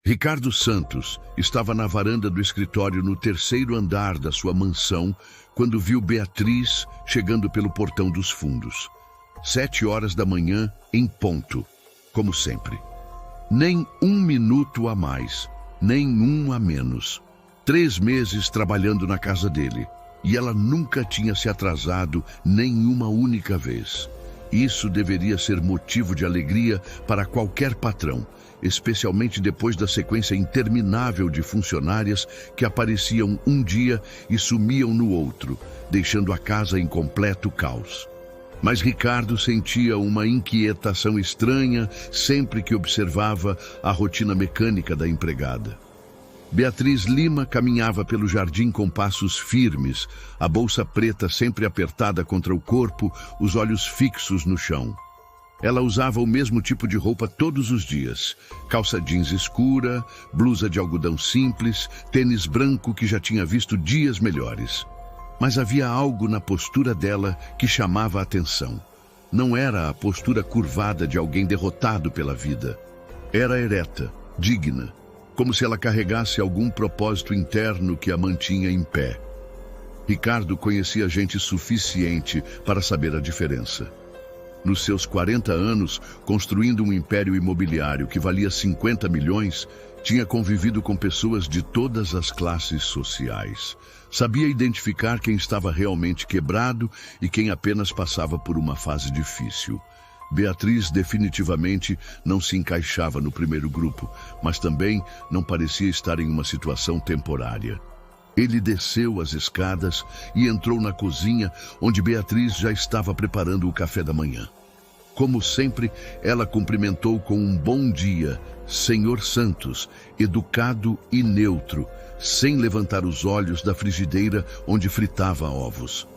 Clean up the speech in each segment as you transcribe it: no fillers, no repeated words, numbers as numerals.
Ricardo Santos estava na varanda do escritório no terceiro andar da sua mansão quando viu Beatriz chegando pelo portão dos fundos. 7 horas da manhã, em ponto, como sempre. Nem um minuto a mais, nem um a menos. 3 meses trabalhando na casa dele, e ela nunca tinha se atrasado nenhuma única vez. Isso deveria ser motivo de alegria para qualquer patrão, especialmente depois da sequência interminável de funcionárias que apareciam um dia e sumiam no outro, deixando a casa em completo caos. Mas Ricardo sentia uma inquietação estranha sempre que observava a rotina mecânica da empregada. Beatriz Lima caminhava pelo jardim com passos firmes, a bolsa preta sempre apertada contra o corpo, os olhos fixos no chão. Ela usava o mesmo tipo de roupa todos os dias: calça jeans escura, blusa de algodão simples, tênis branco que já tinha visto dias melhores. Mas havia algo na postura dela que chamava a atenção. Não era a postura curvada de alguém derrotado pela vida. Era ereta, digna, como se ela carregasse algum propósito interno que a mantinha em pé. Ricardo conhecia gente suficiente para saber a diferença. Nos seus 40 anos, construindo um império imobiliário que valia 50 milhões, tinha convivido com pessoas de todas as classes sociais. Sabia identificar quem estava realmente quebrado e quem apenas passava por uma fase difícil. Beatriz definitivamente não se encaixava no primeiro grupo, mas também não parecia estar em uma situação temporária. Ele desceu as escadas e entrou na cozinha, onde Beatriz já estava preparando o café da manhã. Como sempre, ela cumprimentou com um bom dia, Senhor Santos, educado e neutro, sem levantar os olhos da frigideira onde fritava ovos.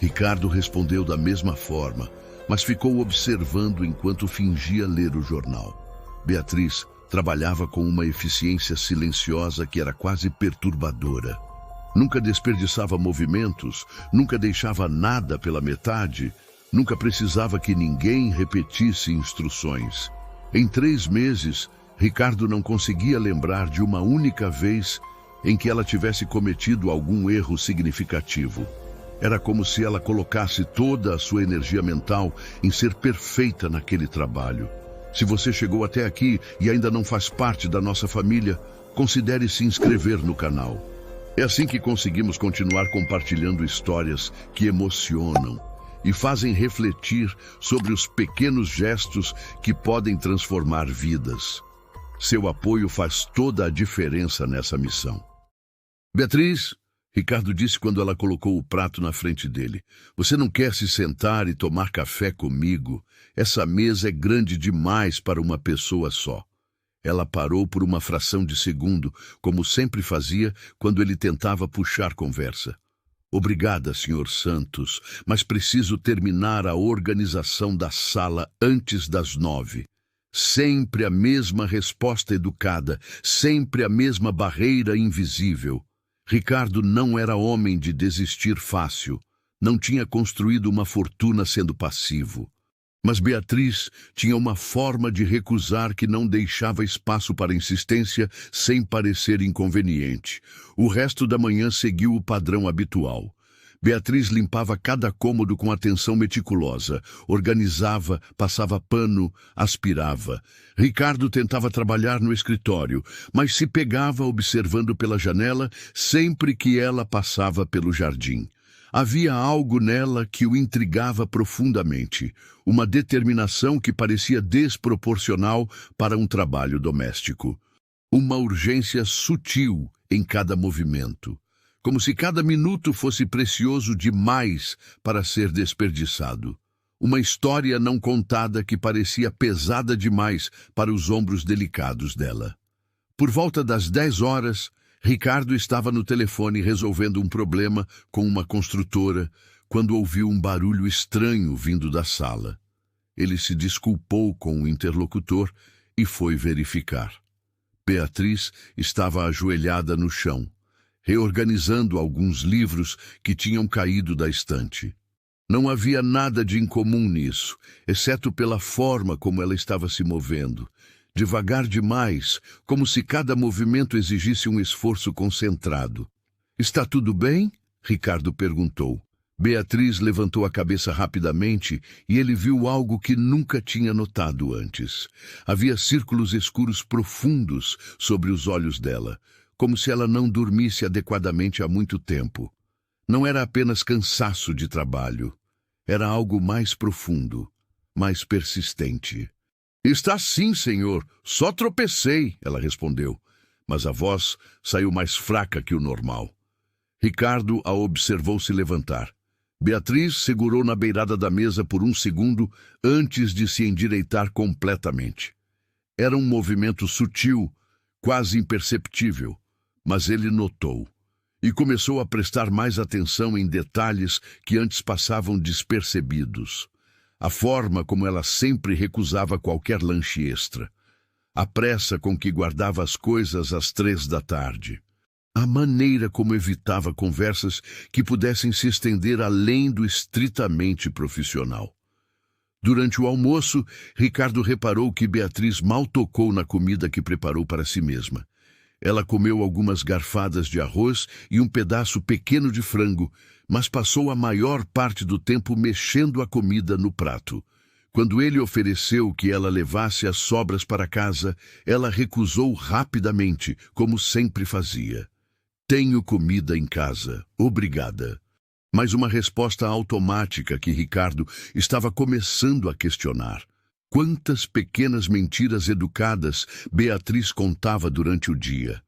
Ricardo respondeu da mesma forma, mas ficou observando enquanto fingia ler o jornal. Beatriz trabalhava com uma eficiência silenciosa que era quase perturbadora. Nunca desperdiçava movimentos, nunca deixava nada pela metade, nunca precisava que ninguém repetisse instruções. Em 3 meses, Ricardo não conseguia lembrar de uma única vez em que ela tivesse cometido algum erro significativo. Era como se ela colocasse toda a sua energia mental em ser perfeita naquele trabalho. Se você chegou até aqui e ainda não faz parte da nossa família, considere se inscrever no canal. É assim que conseguimos continuar compartilhando histórias que emocionam e fazem refletir sobre os pequenos gestos que podem transformar vidas. Seu apoio faz toda a diferença nessa missão. Beatriz, Ricardo disse quando ela colocou o prato na frente dele, você não quer se sentar e tomar café comigo? Essa mesa é grande demais para uma pessoa só. Ela parou por uma fração de segundo, como sempre fazia quando ele tentava puxar conversa. Obrigada, Sr. Santos, mas preciso terminar a organização da sala antes das 9. Sempre a mesma resposta educada, sempre a mesma barreira invisível. Ricardo não era homem de desistir fácil, não tinha construído uma fortuna sendo passivo. Mas Beatriz tinha uma forma de recusar que não deixava espaço para insistência sem parecer inconveniente. O resto da manhã seguiu o padrão habitual. Beatriz limpava cada cômodo com atenção meticulosa, organizava, passava pano, aspirava. Ricardo tentava trabalhar no escritório, mas se pegava observando pela janela sempre que ela passava pelo jardim. Havia algo nela que o intrigava profundamente, uma determinação que parecia desproporcional para um trabalho doméstico. Uma urgência sutil em cada movimento, como se cada minuto fosse precioso demais para ser desperdiçado. Uma história não contada que parecia pesada demais para os ombros delicados dela. Por volta das 10 horas, Ricardo estava no telefone resolvendo um problema com uma construtora quando ouviu um barulho estranho vindo da sala. Ele se desculpou com o interlocutor e foi verificar. Beatriz estava ajoelhada no chão, reorganizando alguns livros que tinham caído da estante. Não havia nada de incomum nisso, exceto pela forma como ela estava se movendo. devagar demais, como se cada movimento exigisse um esforço concentrado. Está tudo bem? Ricardo perguntou. Beatriz levantou a cabeça rapidamente e ele viu algo que nunca tinha notado antes. Havia círculos escuros profundos sobre os olhos dela, como se ela não dormisse adequadamente há muito tempo. Não era apenas cansaço de trabalho. Era algo mais profundo, mais persistente. Está sim, senhor. Só tropecei, ela respondeu, mas a voz saiu mais fraca que o normal. Ricardo a observou se levantar. Beatriz segurou na beirada da mesa por um segundo antes de se endireitar completamente. Era um movimento sutil, quase imperceptível, mas ele notou e começou a prestar mais atenção em detalhes que antes passavam despercebidos. A forma como ela sempre recusava qualquer lanche extra. A pressa com que guardava as coisas às 3 da tarde. A maneira como evitava conversas que pudessem se estender além do estritamente profissional. Durante o almoço, Ricardo reparou que Beatriz mal tocou na comida que preparou para si mesma. Ela comeu algumas garfadas de arroz e um pedaço pequeno de frango, mas passou a maior parte do tempo mexendo a comida no prato. Quando ele ofereceu que ela levasse as sobras para casa, ela recusou rapidamente, como sempre fazia. Tenho comida em casa, obrigada. Mas uma resposta automática que Ricardo estava começando a questionar. Quantas pequenas mentiras educadas Beatriz contava durante o dia.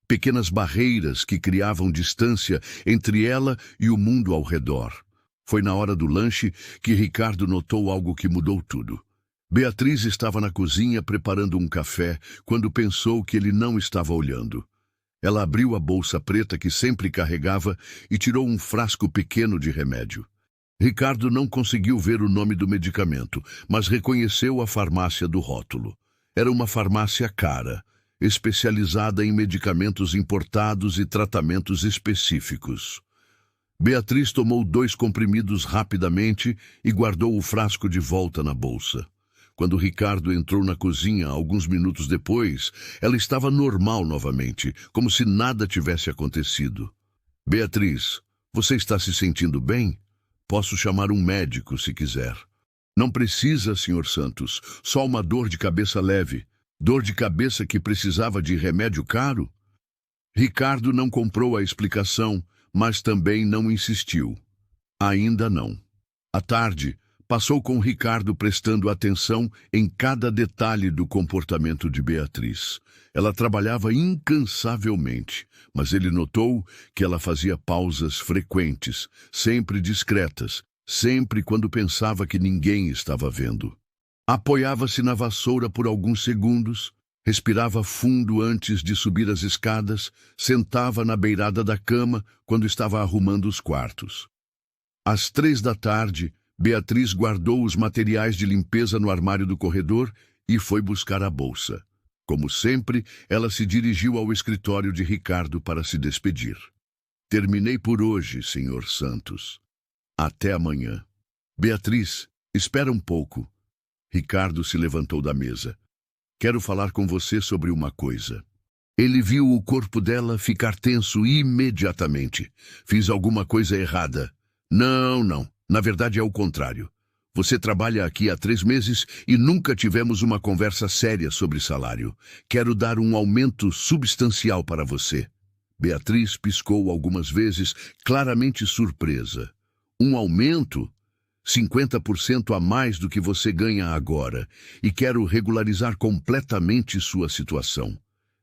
Pequenas barreiras que criavam distância entre ela e o mundo ao redor. Foi na hora do lanche que Ricardo notou algo que mudou tudo. Beatriz estava na cozinha preparando um café quando pensou que ele não estava olhando. Ela abriu a bolsa preta que sempre carregava e tirou um frasco pequeno de remédio. Ricardo não conseguiu ver o nome do medicamento, mas reconheceu a farmácia do rótulo. Era uma farmácia cara, especializada em medicamentos importados e tratamentos específicos. Beatriz tomou 2 comprimidos rapidamente e guardou o frasco de volta na bolsa. Quando Ricardo entrou na cozinha alguns minutos depois, ela estava normal novamente, como se nada tivesse acontecido. Beatriz, você está se sentindo bem? Posso chamar um médico se quiser. Não precisa, Sr. Santos. Só uma dor de cabeça leve. Dor de cabeça que precisava de remédio caro? Ricardo não comprou a explicação, mas também não insistiu. Ainda não. À tarde, passou com Ricardo prestando atenção em cada detalhe do comportamento de Beatriz. Ela trabalhava incansavelmente, mas ele notou que ela fazia pausas frequentes, sempre discretas, sempre quando pensava que ninguém estava vendo. Apoiava-se na vassoura por alguns segundos, respirava fundo antes de subir as escadas, sentava na beirada da cama quando estava arrumando os quartos. Às 3 da tarde, Beatriz guardou os materiais de limpeza no armário do corredor e foi buscar a bolsa. Como sempre, ela se dirigiu ao escritório de Ricardo para se despedir. Terminei por hoje, Sr. Santos. Até amanhã. Beatriz, espera um pouco. Ricardo se levantou da mesa. Quero falar com você sobre uma coisa. Ele viu o corpo dela ficar tenso imediatamente. Fiz alguma coisa errada. Não. Na verdade é o contrário. Você trabalha aqui há 3 meses e nunca tivemos uma conversa séria sobre salário. Quero dar um aumento substancial para você. Beatriz piscou algumas vezes, claramente surpresa. Um aumento? 50% a mais do que você ganha agora. E quero regularizar completamente sua situação.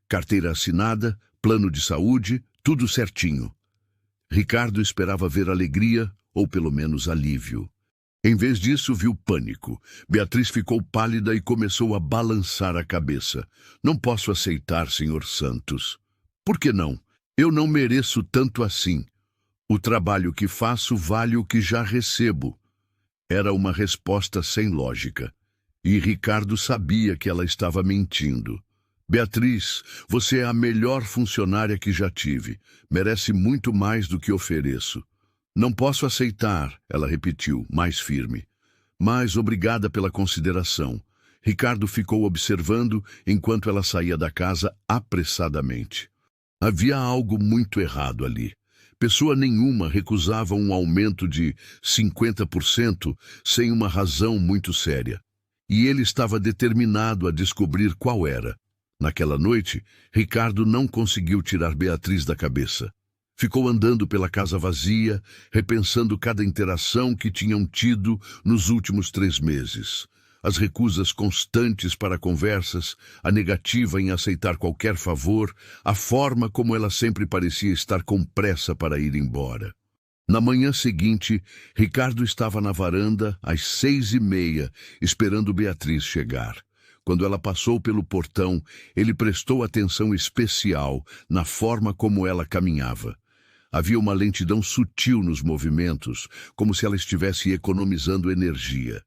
Carteira assinada, plano de saúde, tudo certinho. Ricardo esperava ver alegria, ou pelo menos alívio. Em vez disso, viu pânico. Beatriz ficou pálida e começou a balançar a cabeça. Não posso aceitar, Sr. Santos. Por que não? Eu não mereço tanto assim. O trabalho que faço vale o que já recebo. Era uma resposta sem lógica. E Ricardo sabia que ela estava mentindo. Beatriz, você é a melhor funcionária que já tive. Merece muito mais do que ofereço. Não posso aceitar, ela repetiu, mais firme. Mas obrigada pela consideração. Ricardo ficou observando enquanto ela saía da casa apressadamente. Havia algo muito errado ali. Pessoa nenhuma recusava um aumento de 50% sem uma razão muito séria. E ele estava determinado a descobrir qual era. Naquela noite, Ricardo não conseguiu tirar Beatriz da cabeça. Ficou andando pela casa vazia, repensando cada interação que tinham tido nos últimos 3 meses. As recusas constantes para conversas, a negativa em aceitar qualquer favor, a forma como ela sempre parecia estar com pressa para ir embora. Na manhã seguinte, Ricardo estava na varanda às 6h30, esperando Beatriz chegar. Quando ela passou pelo portão, ele prestou atenção especial na forma como ela caminhava. Havia uma lentidão sutil nos movimentos, como se ela estivesse economizando energia.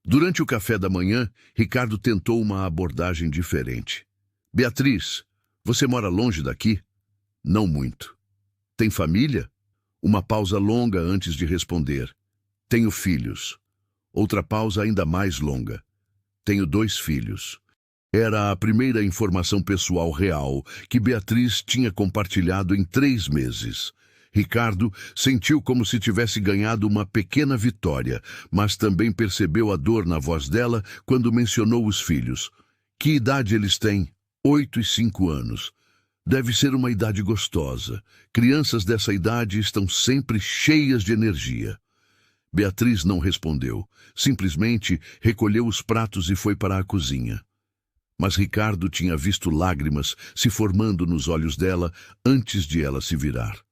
Durante o café da manhã, Ricardo tentou uma abordagem diferente. Beatriz, você mora longe daqui? Não muito. Tem família? Uma pausa longa antes de responder. Tenho filhos. Outra pausa ainda mais longa. Tenho 2 filhos. Era a primeira informação pessoal real que Beatriz tinha compartilhado em 3 meses. Ricardo sentiu como se tivesse ganhado uma pequena vitória, mas também percebeu a dor na voz dela quando mencionou os filhos. Que idade eles têm? 8 e 5 anos. Deve ser uma idade gostosa. Crianças dessa idade estão sempre cheias de energia. Beatriz não respondeu. Simplesmente recolheu os pratos e foi para a cozinha. Mas Ricardo tinha visto lágrimas se formando nos olhos dela antes de ela se virar.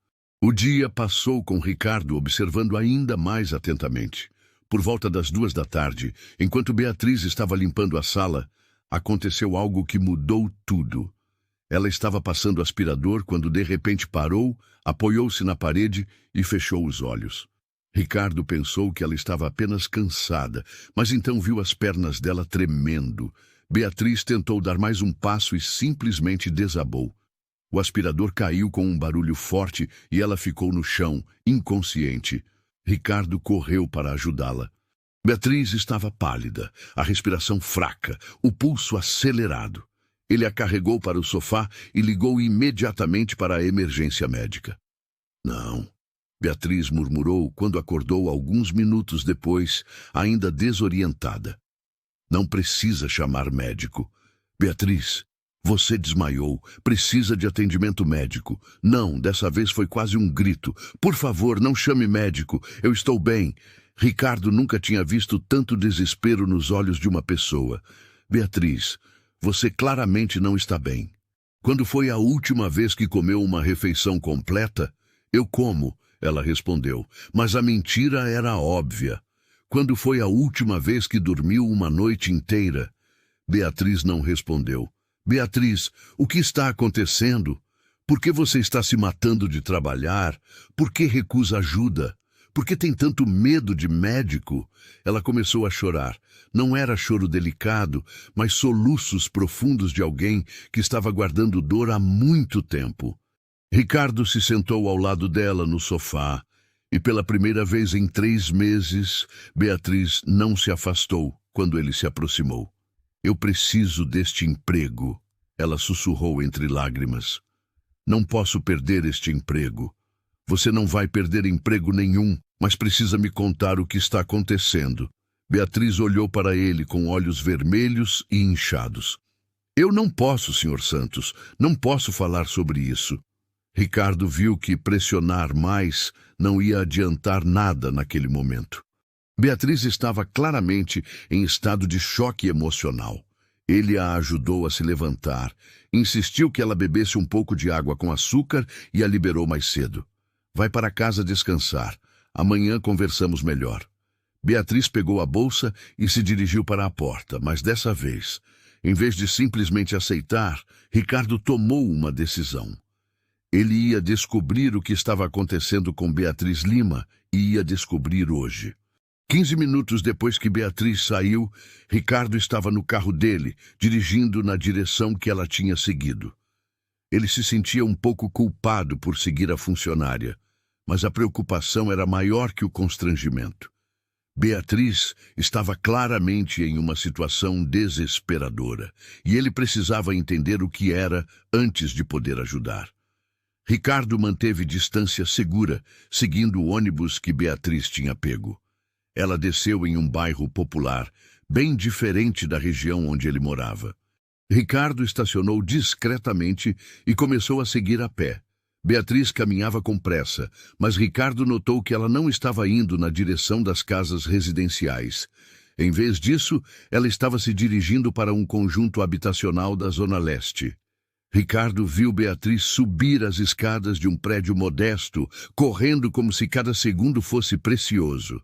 O dia passou com Ricardo observando ainda mais atentamente. Por volta das 2 da tarde, enquanto Beatriz estava limpando a sala, aconteceu algo que mudou tudo. Ela estava passando o aspirador quando de repente parou, apoiou-se na parede e fechou os olhos. Ricardo pensou que ela estava apenas cansada, mas então viu as pernas dela tremendo. Beatriz tentou dar mais um passo e simplesmente desabou. O aspirador caiu com um barulho forte e ela ficou no chão, inconsciente. Ricardo correu para ajudá-la. Beatriz estava pálida, a respiração fraca, o pulso acelerado. Ele a carregou para o sofá e ligou imediatamente para a emergência médica. Não, Beatriz murmurou quando acordou alguns minutos depois, ainda desorientada. Não precisa chamar médico. Beatriz, você desmaiou. Precisa de atendimento médico. Não, dessa vez foi quase um grito. Por favor, não chame médico. Eu estou bem. Ricardo nunca tinha visto tanto desespero nos olhos de uma pessoa. Beatriz, você claramente não está bem. Quando foi a última vez que comeu uma refeição completa? Eu como, ela respondeu, mas a mentira era óbvia. Quando foi a última vez que dormiu uma noite inteira? Beatriz não respondeu. Beatriz, o que está acontecendo? Por que você está se matando de trabalhar? Por que recusa ajuda? Por que tem tanto medo de médico? Ela começou a chorar. Não era choro delicado, mas soluços profundos de alguém que estava guardando dor há muito tempo. Ricardo se sentou ao lado dela no sofá, e pela primeira vez em 3 meses, Beatriz não se afastou quando ele se aproximou. Eu preciso deste emprego, ela sussurrou entre lágrimas. Não posso perder este emprego. Você não vai perder emprego nenhum, mas precisa me contar o que está acontecendo. Beatriz olhou para ele com olhos vermelhos e inchados. Eu não posso, Sr. Santos, não posso falar sobre isso. Ricardo viu que pressionar mais não ia adiantar nada naquele momento. Beatriz estava claramente em estado de choque emocional. Ele a ajudou a se levantar, insistiu que ela bebesse um pouco de água com açúcar e a liberou mais cedo. Vai para casa descansar. Amanhã conversamos melhor. Beatriz pegou a bolsa e se dirigiu para a porta, mas dessa vez, em vez de simplesmente aceitar, Ricardo tomou uma decisão. Ele ia descobrir o que estava acontecendo com Beatriz Lima e ia descobrir hoje. 15 minutos depois que Beatriz saiu, Ricardo estava no carro dele, dirigindo na direção que ela tinha seguido. Ele se sentia um pouco culpado por seguir a funcionária, mas a preocupação era maior que o constrangimento. Beatriz estava claramente em uma situação desesperadora, e ele precisava entender o que era antes de poder ajudar. Ricardo manteve distância segura, seguindo o ônibus que Beatriz tinha pego. Ela desceu em um bairro popular, bem diferente da região onde ele morava. Ricardo estacionou discretamente e começou a seguir a pé. Beatriz caminhava com pressa, mas Ricardo notou que ela não estava indo na direção das casas residenciais. Em vez disso, ela estava se dirigindo para um conjunto habitacional da Zona Leste. Ricardo viu Beatriz subir as escadas de um prédio modesto, correndo como se cada segundo fosse precioso.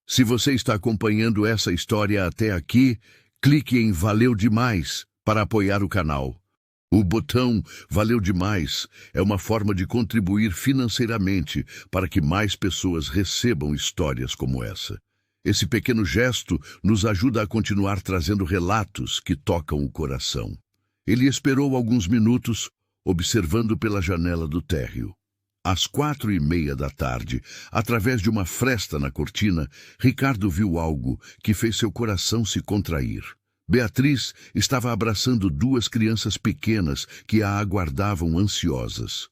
Se você está acompanhando essa história até aqui, clique em Valeu Demais para apoiar o canal. O botão Valeu Demais é uma forma de contribuir financeiramente para que mais pessoas recebam histórias como essa. Esse pequeno gesto nos ajuda a continuar trazendo relatos que tocam o coração. Ele esperou alguns minutos, observando pela janela do térreo. Às 4:30 da tarde, através de uma fresta na cortina, Ricardo viu algo que fez seu coração se contrair. Beatriz estava abraçando duas crianças pequenas que a aguardavam ansiosas.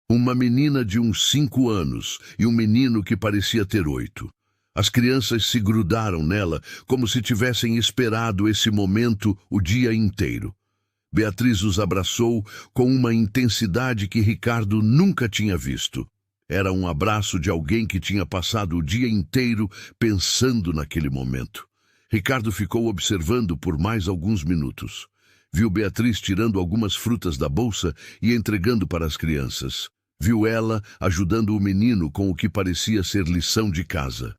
Uma menina de uns 5 anos e um menino que parecia ter 8. As crianças se grudaram nela como se tivessem esperado esse momento o dia inteiro. Beatriz os abraçou com uma intensidade que Ricardo nunca tinha visto. Era um abraço de alguém que tinha passado o dia inteiro pensando naquele momento. Ricardo ficou observando por mais alguns minutos. Viu Beatriz tirando algumas frutas da bolsa e entregando para as crianças. Viu ela ajudando o menino com o que parecia ser lição de casa.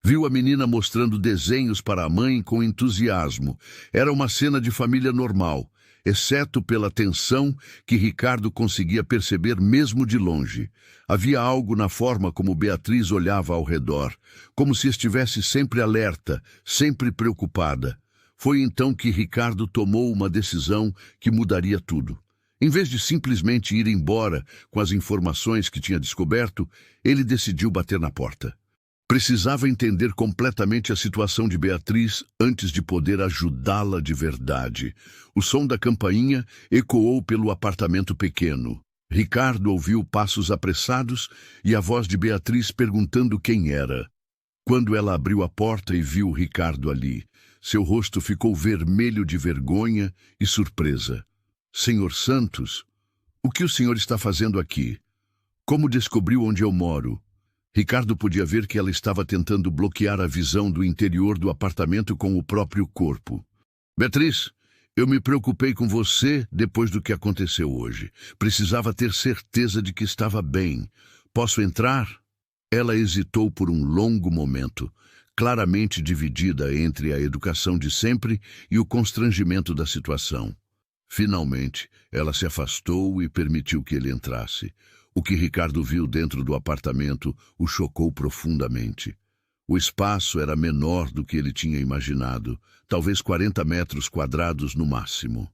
Viu a menina mostrando desenhos para a mãe com entusiasmo. Era uma cena de família normal, exceto pela tensão que Ricardo conseguia perceber mesmo de longe. Havia algo na forma como Beatriz olhava ao redor, como se estivesse sempre alerta, sempre preocupada. Foi então que Ricardo tomou uma decisão que mudaria tudo. Em vez de simplesmente ir embora com as informações que tinha descoberto, ele decidiu bater na porta. Precisava entender completamente a situação de Beatriz antes de poder ajudá-la de verdade. O som da campainha ecoou pelo apartamento pequeno. Ricardo ouviu passos apressados e a voz de Beatriz perguntando quem era. Quando ela abriu a porta e viu Ricardo ali, seu rosto ficou vermelho de vergonha e surpresa. "Senhor Santos, o que o senhor está fazendo aqui? Como descobriu onde eu moro?" Ricardo podia ver que ela estava tentando bloquear a visão do interior do apartamento com o próprio corpo. "Beatriz, eu me preocupei com você depois do que aconteceu hoje. Precisava ter certeza de que estava bem. Posso entrar?" Ela hesitou por um longo momento, claramente dividida entre a educação de sempre e o constrangimento da situação. Finalmente, ela se afastou e permitiu que ele entrasse. O que Ricardo viu dentro do apartamento o chocou profundamente. O espaço era menor do que ele tinha imaginado, talvez 40 metros quadrados no máximo.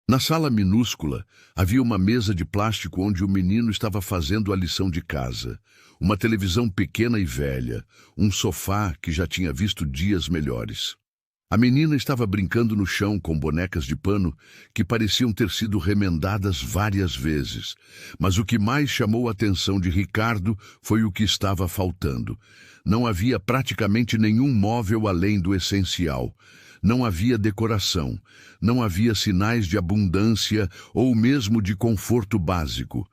Na sala minúscula, havia uma mesa de plástico onde o menino estava fazendo a lição de casa, uma televisão pequena e velha, um sofá que já tinha visto dias melhores. A menina estava brincando no chão com bonecas de pano que pareciam ter sido remendadas várias vezes. Mas o que mais chamou a atenção de Ricardo foi o que estava faltando. Não havia praticamente nenhum móvel além do essencial. Não havia decoração. Não havia sinais de abundância ou mesmo de conforto básico.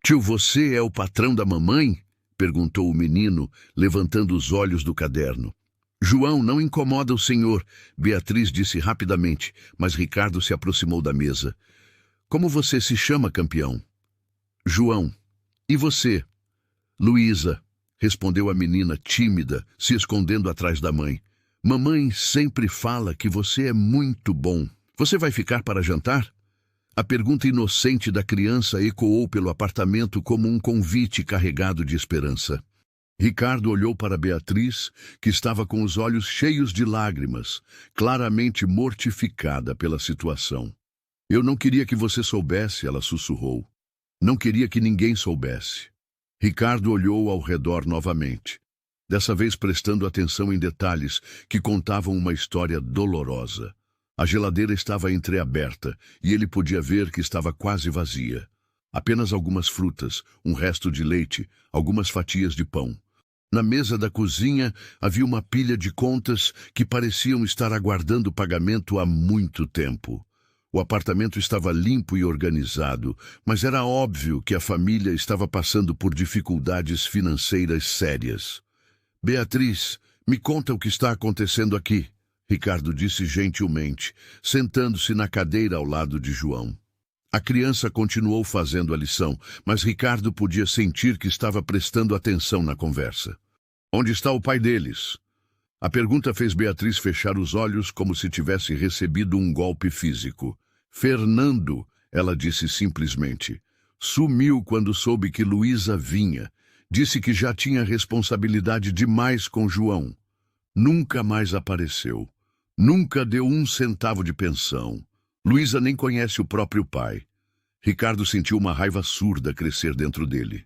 "Tio, você é o patrão da mamãe?" perguntou o menino, levantando os olhos do caderno. "João, não incomoda o senhor", Beatriz disse rapidamente, mas Ricardo se aproximou da mesa. "Como você se chama, campeão?" "João. E você?" "Luísa", respondeu a menina tímida, se escondendo atrás da mãe. "Mamãe sempre fala que você é muito bom. Você vai ficar para jantar?" A pergunta inocente da criança ecoou pelo apartamento como um convite carregado de esperança. Ricardo olhou para Beatriz, que estava com os olhos cheios de lágrimas, claramente mortificada pela situação. "Eu não queria que você soubesse", ela sussurrou. "Não queria que ninguém soubesse." Ricardo olhou ao redor novamente. dessa vez prestando atenção em detalhes que contavam uma história dolorosa. A geladeira estava entreaberta e ele podia ver que estava quase vazia. Apenas algumas frutas, um resto de leite, algumas fatias de pão. Na mesa da cozinha havia uma pilha de contas que pareciam estar aguardando pagamento há muito tempo. O apartamento estava limpo e organizado, mas era óbvio que a família estava passando por dificuldades financeiras sérias. Beatriz, me conta o que está acontecendo aqui, Ricardo disse gentilmente, sentando-se na cadeira ao lado de João. A criança continuou fazendo a lição, mas Ricardo podia sentir que estava prestando atenção na conversa. Onde está o pai deles? A pergunta fez Beatriz fechar os olhos como se tivesse recebido um golpe físico. Fernando, ela disse simplesmente. Sumiu quando soube que Luísa vinha. Disse que já tinha responsabilidade demais com João. Nunca mais apareceu. Nunca deu 1 centavo de pensão. Luísa nem conhece o próprio pai. Ricardo sentiu uma raiva surda crescer dentro dele.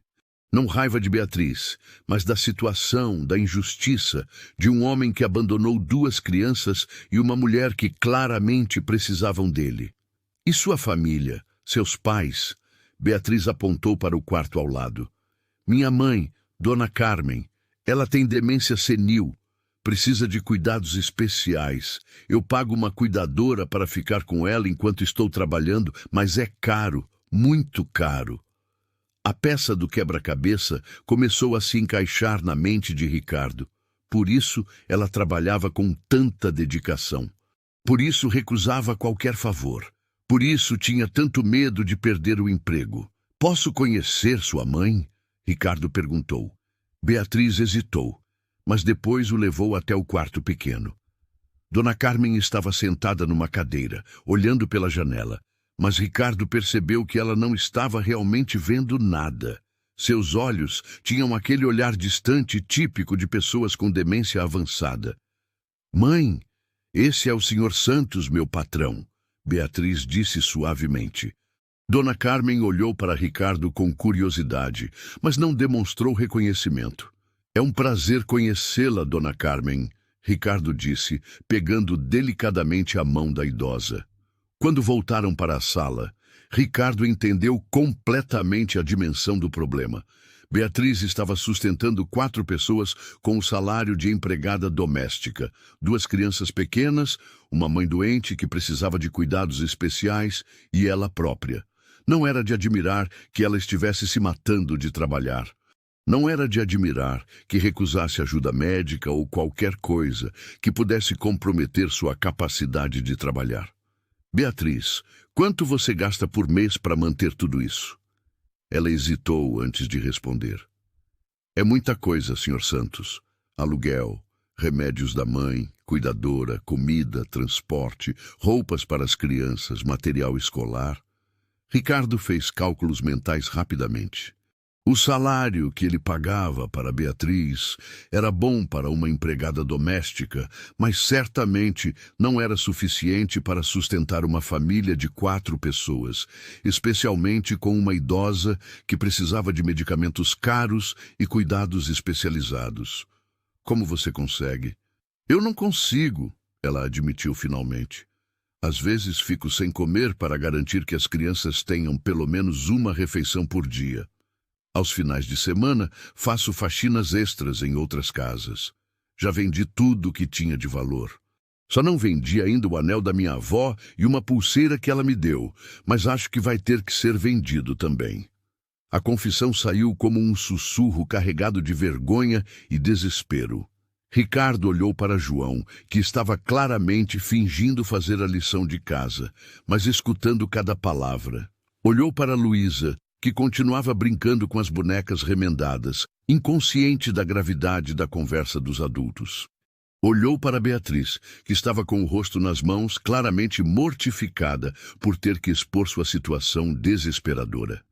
Não raiva de Beatriz, mas da situação, da injustiça, de um homem que abandonou 2 crianças e uma mulher que claramente precisavam dele. E sua família, seus pais? Beatriz apontou para o quarto ao lado. Minha mãe, Dona Carmen, ela tem demência senil. Precisa de cuidados especiais. Eu pago uma cuidadora para ficar com ela enquanto estou trabalhando, mas é caro, muito caro. A peça do quebra-cabeça começou a se encaixar na mente de Ricardo. Por isso, ela trabalhava com tanta dedicação. Por isso, recusava qualquer favor. Por isso, tinha tanto medo de perder o emprego. Posso conhecer sua mãe? Ricardo perguntou. Beatriz hesitou, mas depois o levou até o quarto pequeno. Dona Carmen estava sentada numa cadeira, olhando pela janela, mas Ricardo percebeu que ela não estava realmente vendo nada. Seus olhos tinham aquele olhar distante típico de pessoas com demência avançada. Mãe, esse é o Sr. Santos, meu patrão, Beatriz disse suavemente. Dona Carmen olhou para Ricardo com curiosidade, mas não demonstrou reconhecimento. É um prazer conhecê-la, Dona Carmen, Ricardo disse, pegando delicadamente a mão da idosa. Quando voltaram para a sala, Ricardo entendeu completamente a dimensão do problema. Beatriz estava sustentando 4 pessoas com o salário de empregada doméstica, 2 crianças pequenas, uma mãe doente que precisava de cuidados especiais e ela própria. Não era de admirar que ela estivesse se matando de trabalhar. Não era de admirar que recusasse ajuda médica ou qualquer coisa que pudesse comprometer sua capacidade de trabalhar. Beatriz, quanto você gasta por mês para manter tudo isso? Ela hesitou antes de responder. É muita coisa, Sr. Santos. Aluguel, remédios da mãe, cuidadora, comida, transporte, roupas para as crianças, material escolar. Ricardo fez cálculos mentais rapidamente. O salário que ele pagava para Beatriz era bom para uma empregada doméstica, mas certamente não era suficiente para sustentar uma família de 4 pessoas, especialmente com uma idosa que precisava de medicamentos caros e cuidados especializados. Como você consegue? Eu não consigo, ela admitiu finalmente. Às vezes fico sem comer para garantir que as crianças tenham pelo menos uma refeição por dia. Aos finais de semana, faço faxinas extras em outras casas. Já vendi tudo o que tinha de valor. Só não vendi ainda o anel da minha avó e uma pulseira que ela me deu, mas acho que vai ter que ser vendido também. A confissão saiu como um sussurro carregado de vergonha e desespero. Ricardo olhou para João, que estava claramente fingindo fazer a lição de casa, mas escutando cada palavra. Olhou para Luísa, que continuava brincando com as bonecas remendadas, inconsciente da gravidade da conversa dos adultos. Olhou para Beatriz, que estava com o rosto nas mãos, claramente mortificada por ter que expor sua situação desesperadora.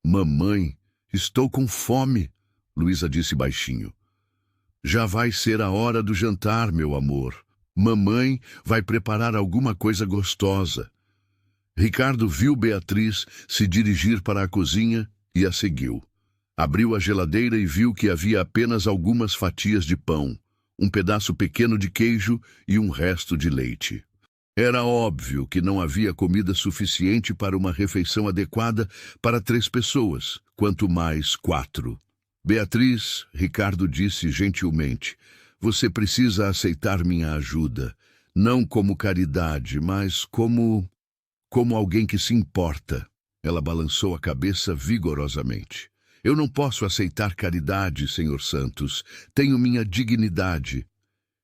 Mamãe, estou com fome, Luísa disse baixinho. Já vai ser a hora do jantar, meu amor. Mamãe vai preparar alguma coisa gostosa. Ricardo viu Beatriz se dirigir para a cozinha e a seguiu. Abriu a geladeira e viu que havia apenas algumas fatias de pão, um pedaço pequeno de queijo e um resto de leite. Era óbvio que não havia comida suficiente para uma refeição adequada para 3 pessoas, quanto mais 4. Beatriz, Ricardo disse gentilmente, você precisa aceitar minha ajuda, não como caridade, mas como alguém que se importa. Ela balançou a cabeça vigorosamente. Eu não posso aceitar caridade, Senhor Santos. Tenho minha dignidade.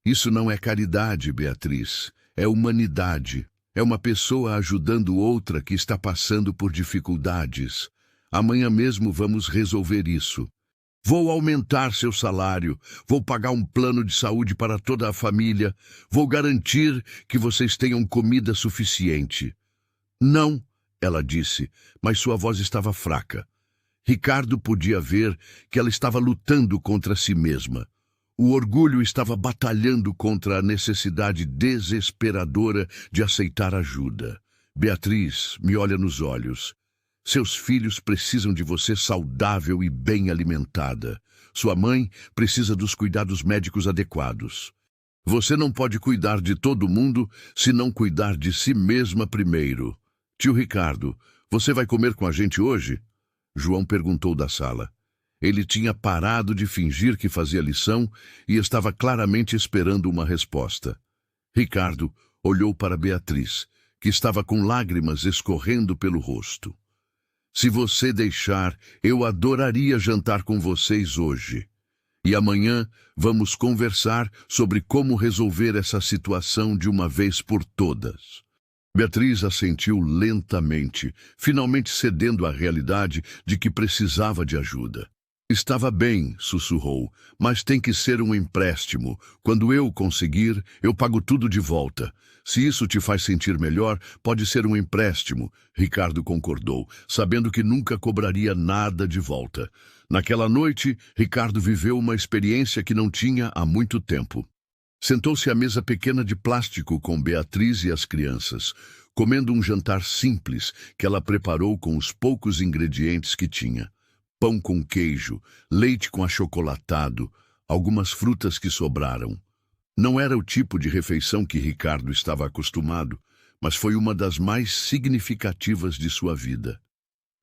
Isso não é caridade, Beatriz. É humanidade. É uma pessoa ajudando outra que está passando por dificuldades. Amanhã mesmo vamos resolver isso. Vou aumentar seu salário. Vou pagar um plano de saúde para toda a família. Vou garantir que vocês tenham comida suficiente. Não, ela disse, mas sua voz estava fraca. Ricardo podia ver que ela estava lutando contra si mesma. O orgulho estava batalhando contra a necessidade desesperadora de aceitar ajuda. Beatriz, me olha nos olhos. Seus filhos precisam de você saudável e bem alimentada. Sua mãe precisa dos cuidados médicos adequados. Você não pode cuidar de todo mundo se não cuidar de si mesma primeiro. Tio Ricardo, você vai comer com a gente hoje? João perguntou da sala. Ele tinha parado de fingir que fazia lição e estava claramente esperando uma resposta. Ricardo olhou para Beatriz, que estava com lágrimas escorrendo pelo rosto. Se você deixar, eu adoraria jantar com vocês hoje. E amanhã vamos conversar sobre como resolver essa situação de uma vez por todas. Beatriz assentiu lentamente, finalmente cedendo à realidade de que precisava de ajuda. Estava bem, sussurrou, mas tem que ser um empréstimo. Quando eu conseguir, eu pago tudo de volta. Se isso te faz sentir melhor, pode ser um empréstimo, Ricardo concordou, sabendo que nunca cobraria nada de volta. Naquela noite, Ricardo viveu uma experiência que não tinha há muito tempo. Sentou-se à mesa pequena de plástico com Beatriz e as crianças, comendo um jantar simples que ela preparou com os poucos ingredientes que tinha. Pão com queijo, leite com achocolatado, algumas frutas que sobraram. Não era o tipo de refeição que Ricardo estava acostumado, mas foi uma das mais significativas de sua vida.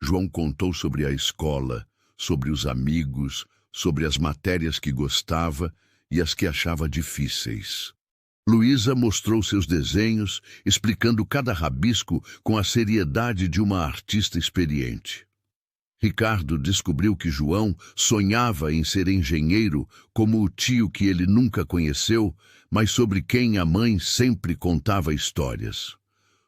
João contou sobre a escola, sobre os amigos, sobre as matérias que gostava e as que achava difíceis. Luísa mostrou seus desenhos, explicando cada rabisco com a seriedade de uma artista experiente. Ricardo descobriu que João sonhava em ser engenheiro como o tio que ele nunca conheceu, mas sobre quem a mãe sempre contava histórias.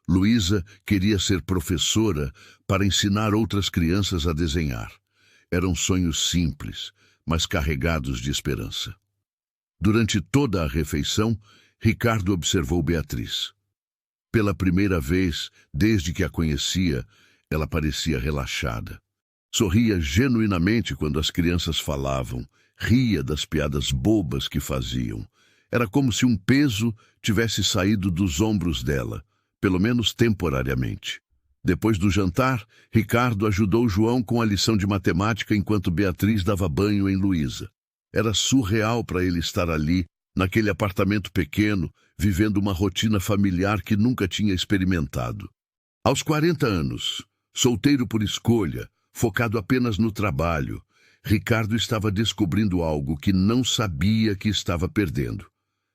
Luísa queria ser professora para ensinar outras crianças a desenhar. Eram sonhos simples, mas carregados de esperança. Durante toda a refeição, Ricardo observou Beatriz. Pela primeira vez, desde que a conhecia, ela parecia relaxada. Sorria genuinamente quando as crianças falavam, ria das piadas bobas que faziam. Era como se um peso tivesse saído dos ombros dela, pelo menos temporariamente. Depois do jantar, Ricardo ajudou João com a lição de matemática enquanto Beatriz dava banho em Luísa. Era surreal para ele estar ali, naquele apartamento pequeno, vivendo uma rotina familiar que nunca tinha experimentado. Aos 40 anos, solteiro por escolha, focado apenas no trabalho, Ricardo estava descobrindo algo que não sabia que estava perdendo.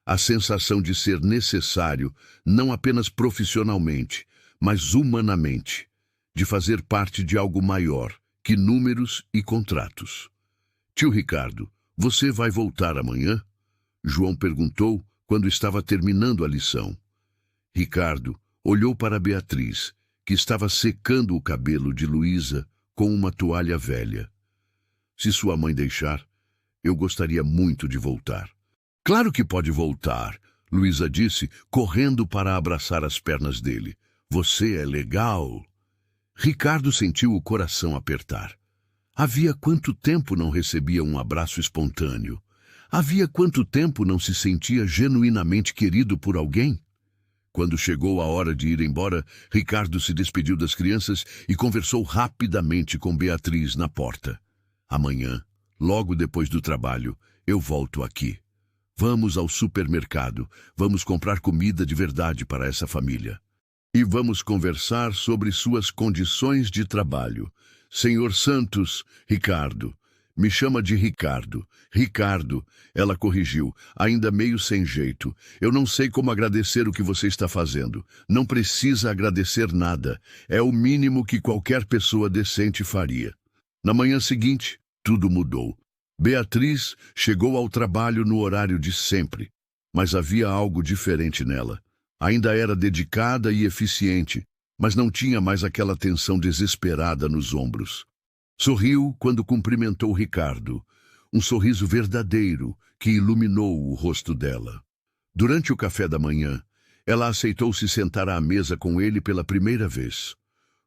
A sensação de ser necessário, não apenas profissionalmente, mas humanamente, de fazer parte de algo maior que números e contratos. Tio Ricardo, você vai voltar amanhã? João perguntou quando estava terminando a lição. Ricardo olhou para Beatriz, que estava secando o cabelo de Luísa com uma toalha velha. Se sua mãe deixar, eu gostaria muito de voltar. Claro que pode voltar, Luísa disse, correndo para abraçar as pernas dele. Você é legal. Ricardo sentiu o coração apertar. Havia quanto tempo não recebia um abraço espontâneo? Havia quanto tempo não se sentia genuinamente querido por alguém? Quando chegou a hora de ir embora, Ricardo se despediu das crianças e conversou rapidamente com Beatriz na porta. Amanhã, logo depois do trabalho, eu volto aqui. Vamos ao supermercado, vamos comprar comida de verdade para essa família. E vamos conversar sobre suas condições de trabalho. Senhor Santos, Ricardo. Me chama de Ricardo. Ricardo, ela corrigiu, ainda meio sem jeito. Eu não sei como agradecer o que você está fazendo. Não precisa agradecer nada. É o mínimo que qualquer pessoa decente faria. Na manhã seguinte, tudo mudou. Beatriz chegou ao trabalho no horário de sempre, mas havia algo diferente nela. Ainda era dedicada e eficiente, mas não tinha mais aquela tensão desesperada nos ombros. Sorriu quando cumprimentou Ricardo, um sorriso verdadeiro que iluminou o rosto dela. Durante o café da manhã, ela aceitou se sentar à mesa com ele pela primeira vez.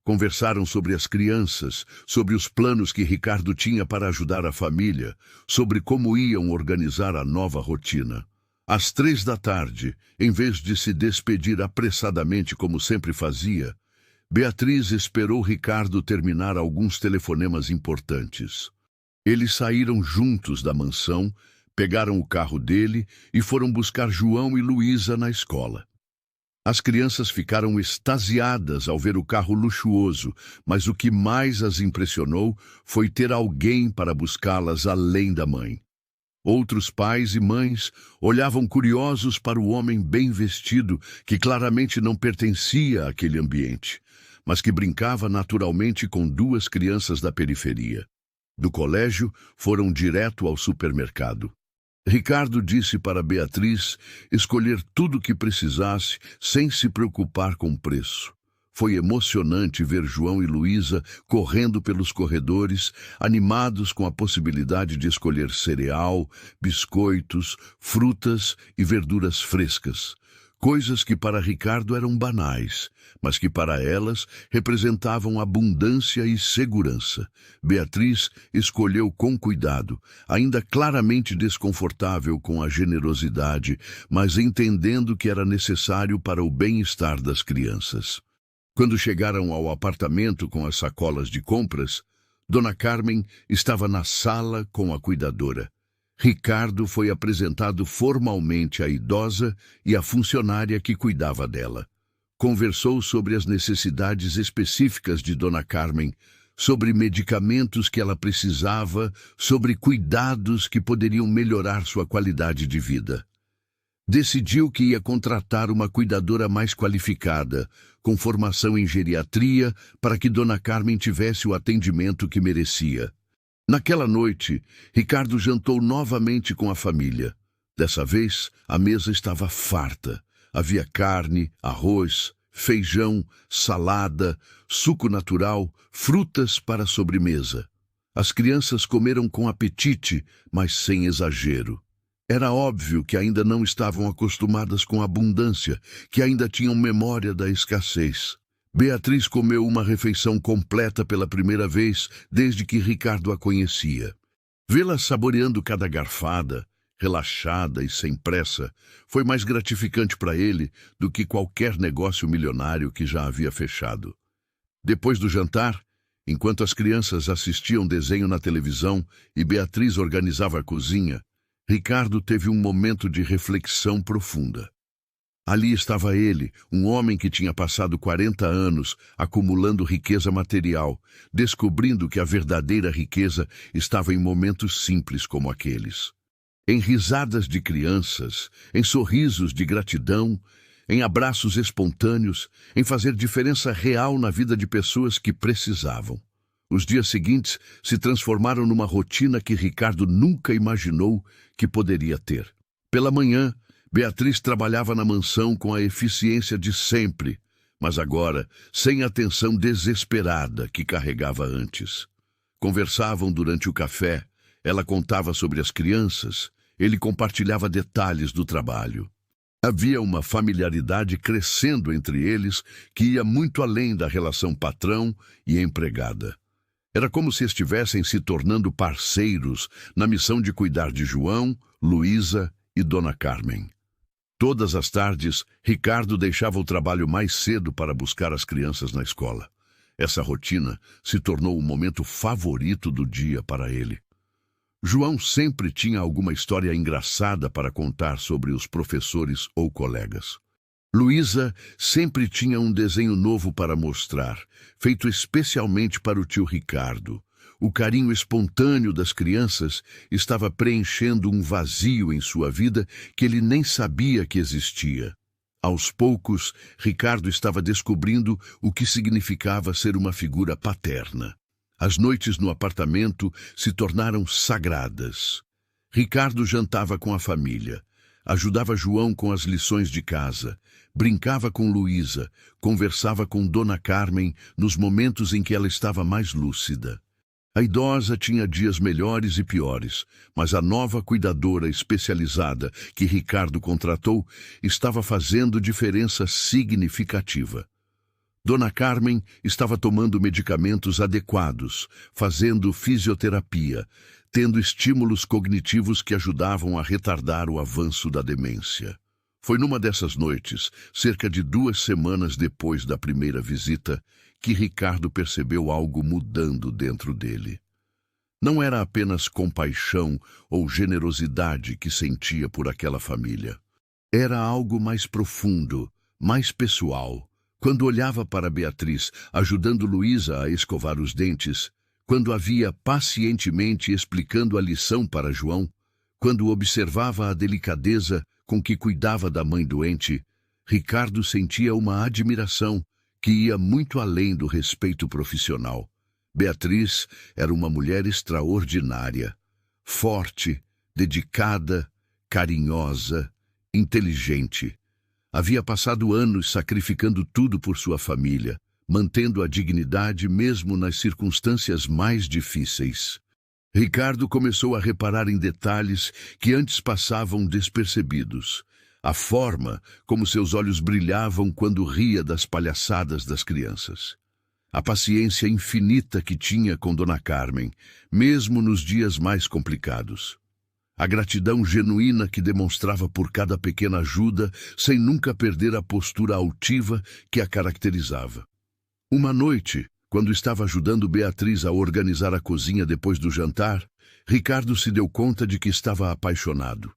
Conversaram sobre as crianças, sobre os planos que Ricardo tinha para ajudar a família, sobre como iam organizar a nova rotina. Às 3 da tarde, em vez de se despedir apressadamente como sempre fazia, Beatriz esperou Ricardo terminar alguns telefonemas importantes. Eles saíram juntos da mansão, pegaram o carro dele e foram buscar João e Luísa na escola. As crianças ficaram extasiadas ao ver o carro luxuoso, mas o que mais as impressionou foi ter alguém para buscá-las além da mãe. Outros pais e mães olhavam curiosos para o homem bem vestido, que claramente não pertencia àquele ambiente, mas que brincava naturalmente com duas crianças da periferia. Do colégio, foram direto ao supermercado. Ricardo disse para Beatriz escolher tudo o que precisasse sem se preocupar com o preço. Foi emocionante ver João e Luísa correndo pelos corredores, animados com a possibilidade de escolher cereal, biscoitos, frutas e verduras frescas. Coisas que para Ricardo eram banais, mas que para elas representavam abundância e segurança. Beatriz escolheu com cuidado, ainda claramente desconfortável com a generosidade, mas entendendo que era necessário para o bem-estar das crianças. Quando chegaram ao apartamento com as sacolas de compras, Dona Carmen estava na sala com a cuidadora. Ricardo foi apresentado formalmente à idosa e à funcionária que cuidava dela. Conversou sobre as necessidades específicas de Dona Carmen, sobre medicamentos que ela precisava, sobre cuidados que poderiam melhorar sua qualidade de vida. Decidiu que ia contratar uma cuidadora mais qualificada, com formação em geriatria, para que Dona Carmen tivesse o atendimento que merecia. Naquela noite, Ricardo jantou novamente com a família. Dessa vez, a mesa estava farta. Havia carne, arroz, feijão, salada, suco natural, frutas para a sobremesa. As crianças comeram com apetite, mas sem exagero. Era óbvio que ainda não estavam acostumadas com a abundância, que ainda tinham memória da escassez. Beatriz comeu uma refeição completa pela primeira vez desde que Ricardo a conhecia. Vê-la saboreando cada garfada, relaxada e sem pressa, foi mais gratificante para ele do que qualquer negócio milionário que já havia fechado. Depois do jantar, enquanto as crianças assistiam desenho na televisão e Beatriz organizava a cozinha, Ricardo teve um momento de reflexão profunda. Ali estava ele, um homem que tinha passado 40 anos acumulando riqueza material, descobrindo que a verdadeira riqueza estava em momentos simples como aqueles. Em risadas de crianças, em sorrisos de gratidão, em abraços espontâneos, em fazer diferença real na vida de pessoas que precisavam. Os dias seguintes se transformaram numa rotina que Ricardo nunca imaginou que poderia ter. Pela manhã, Beatriz trabalhava na mansão com a eficiência de sempre, mas agora sem a tensão desesperada que carregava antes. Conversavam durante o café, ela contava sobre as crianças, ele compartilhava detalhes do trabalho. Havia uma familiaridade crescendo entre eles que ia muito além da relação patrão e empregada. Era como se estivessem se tornando parceiros na missão de cuidar de João, Luísa e Dona Carmen. Todas as tardes, Ricardo deixava o trabalho mais cedo para buscar as crianças na escola. Essa rotina se tornou o momento favorito do dia para ele. João sempre tinha alguma história engraçada para contar sobre os professores ou colegas. Luísa sempre tinha um desenho novo para mostrar, feito especialmente para o tio Ricardo. O carinho espontâneo das crianças estava preenchendo um vazio em sua vida que ele nem sabia que existia. Aos poucos, Ricardo estava descobrindo o que significava ser uma figura paterna. As noites no apartamento se tornaram sagradas. Ricardo jantava com a família, ajudava João com as lições de casa, brincava com Luísa, conversava com Dona Carmen nos momentos em que ela estava mais lúcida. A idosa tinha dias melhores e piores, mas a nova cuidadora especializada que Ricardo contratou estava fazendo diferença significativa. Dona Carmen estava tomando medicamentos adequados, fazendo fisioterapia, tendo estímulos cognitivos que ajudavam a retardar o avanço da demência. Foi numa dessas noites, cerca de 2 semanas depois da primeira visita, que Ricardo percebeu algo mudando dentro dele. Não era apenas compaixão ou generosidade que sentia por aquela família. Era algo mais profundo, mais pessoal. Quando olhava para Beatriz, ajudando Luísa a escovar os dentes, quando a via pacientemente explicando a lição para João, quando observava a delicadeza com que cuidava da mãe doente, Ricardo sentia uma admiração que ia muito além do respeito profissional. Beatriz era uma mulher extraordinária, forte, dedicada, carinhosa, inteligente. Havia passado anos sacrificando tudo por sua família, mantendo a dignidade mesmo nas circunstâncias mais difíceis. Ricardo começou a reparar em detalhes que antes passavam despercebidos. A forma como seus olhos brilhavam quando ria das palhaçadas das crianças. A paciência infinita que tinha com Dona Carmen, mesmo nos dias mais complicados. A gratidão genuína que demonstrava por cada pequena ajuda, sem nunca perder a postura altiva que a caracterizava. Uma noite, quando estava ajudando Beatriz a organizar a cozinha depois do jantar, Ricardo se deu conta de que estava apaixonado.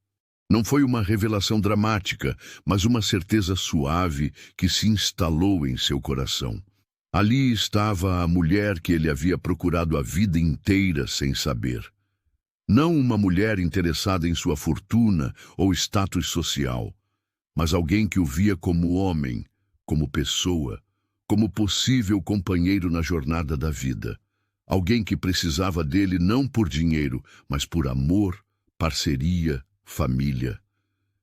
Não foi uma revelação dramática, mas uma certeza suave que se instalou em seu coração. Ali estava a mulher que ele havia procurado a vida inteira sem saber. Não uma mulher interessada em sua fortuna ou status social, mas alguém que o via como homem, como pessoa, como possível companheiro na jornada da vida. Alguém que precisava dele não por dinheiro, mas por amor, parceria, família.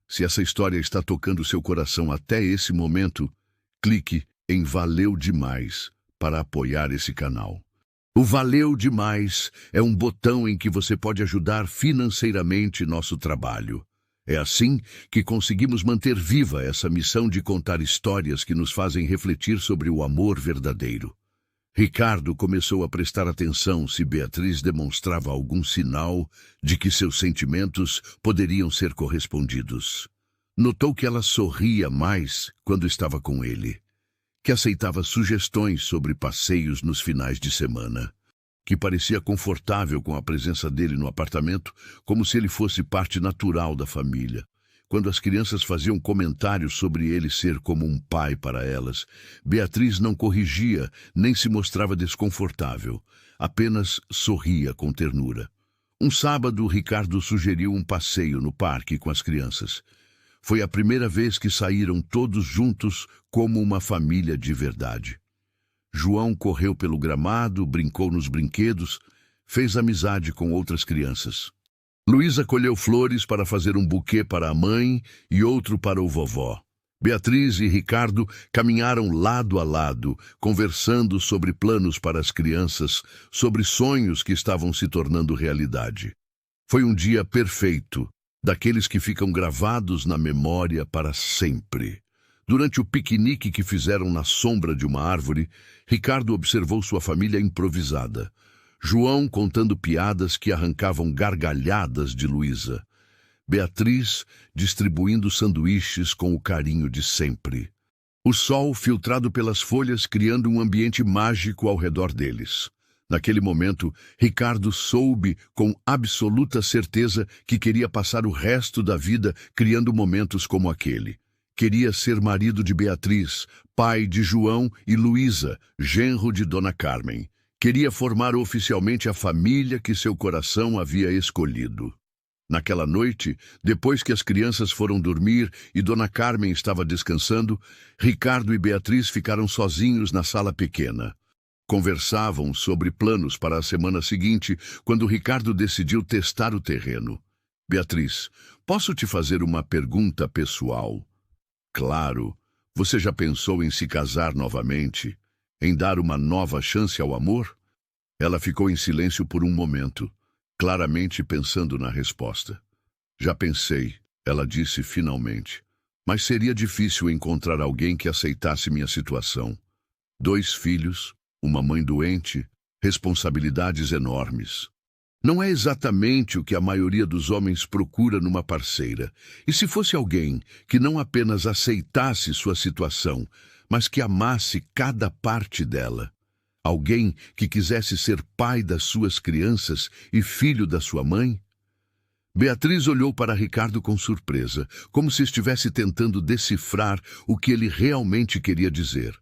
Se essa história está tocando seu coração até esse momento, clique em Valeu Demais para apoiar esse canal. O Valeu Demais é um botão em que você pode ajudar financeiramente nosso trabalho. É assim que conseguimos manter viva essa missão de contar histórias que nos fazem refletir sobre o amor verdadeiro. Ricardo começou a prestar atenção se Beatriz demonstrava algum sinal de que seus sentimentos poderiam ser correspondidos. Notou que ela sorria mais quando estava com ele, que aceitava sugestões sobre passeios nos finais de semana, que parecia confortável com a presença dele no apartamento, como se ele fosse parte natural da família. Quando as crianças faziam comentários sobre ele ser como um pai para elas, Beatriz não corrigia nem se mostrava desconfortável, apenas sorria com ternura. Um sábado, Ricardo sugeriu um passeio no parque com as crianças. Foi a primeira vez que saíram todos juntos como uma família de verdade. João correu pelo gramado, brincou nos brinquedos, fez amizade com outras crianças. Luísa colheu flores para fazer um buquê para a mãe e outro para o vovó. Beatriz e Ricardo caminharam lado a lado, conversando sobre planos para as crianças, sobre sonhos que estavam se tornando realidade. Foi um dia perfeito, daqueles que ficam gravados na memória para sempre. Durante o piquenique que fizeram na sombra de uma árvore, Ricardo observou sua família improvisada. João contando piadas que arrancavam gargalhadas de Luísa. Beatriz distribuindo sanduíches com o carinho de sempre. O sol filtrado pelas folhas criando um ambiente mágico ao redor deles. Naquele momento, Ricardo soube com absoluta certeza que queria passar o resto da vida criando momentos como aquele. Queria ser marido de Beatriz, pai de João e Luísa, genro de Dona Carmen. Queria formar oficialmente a família que seu coração havia escolhido. Naquela noite, depois que as crianças foram dormir e Dona Carmen estava descansando, Ricardo e Beatriz ficaram sozinhos na sala pequena. Conversavam sobre planos para a semana seguinte, quando Ricardo decidiu testar o terreno. Beatriz, posso te fazer uma pergunta pessoal? Claro. Você já pensou em se casar novamente? Em dar uma nova chance ao amor? Ela ficou em silêncio por um momento, claramente pensando na resposta. Já pensei, ela disse finalmente. Mas seria difícil encontrar alguém que aceitasse minha situação. 2 filhos, uma mãe doente, responsabilidades enormes. Não é exatamente o que a maioria dos homens procura numa parceira. E se fosse alguém que não apenas aceitasse sua situação, mas que amasse cada parte dela? Alguém que quisesse ser pai das suas crianças e filho da sua mãe? Beatriz olhou para Ricardo com surpresa, como se estivesse tentando decifrar o que ele realmente queria dizer.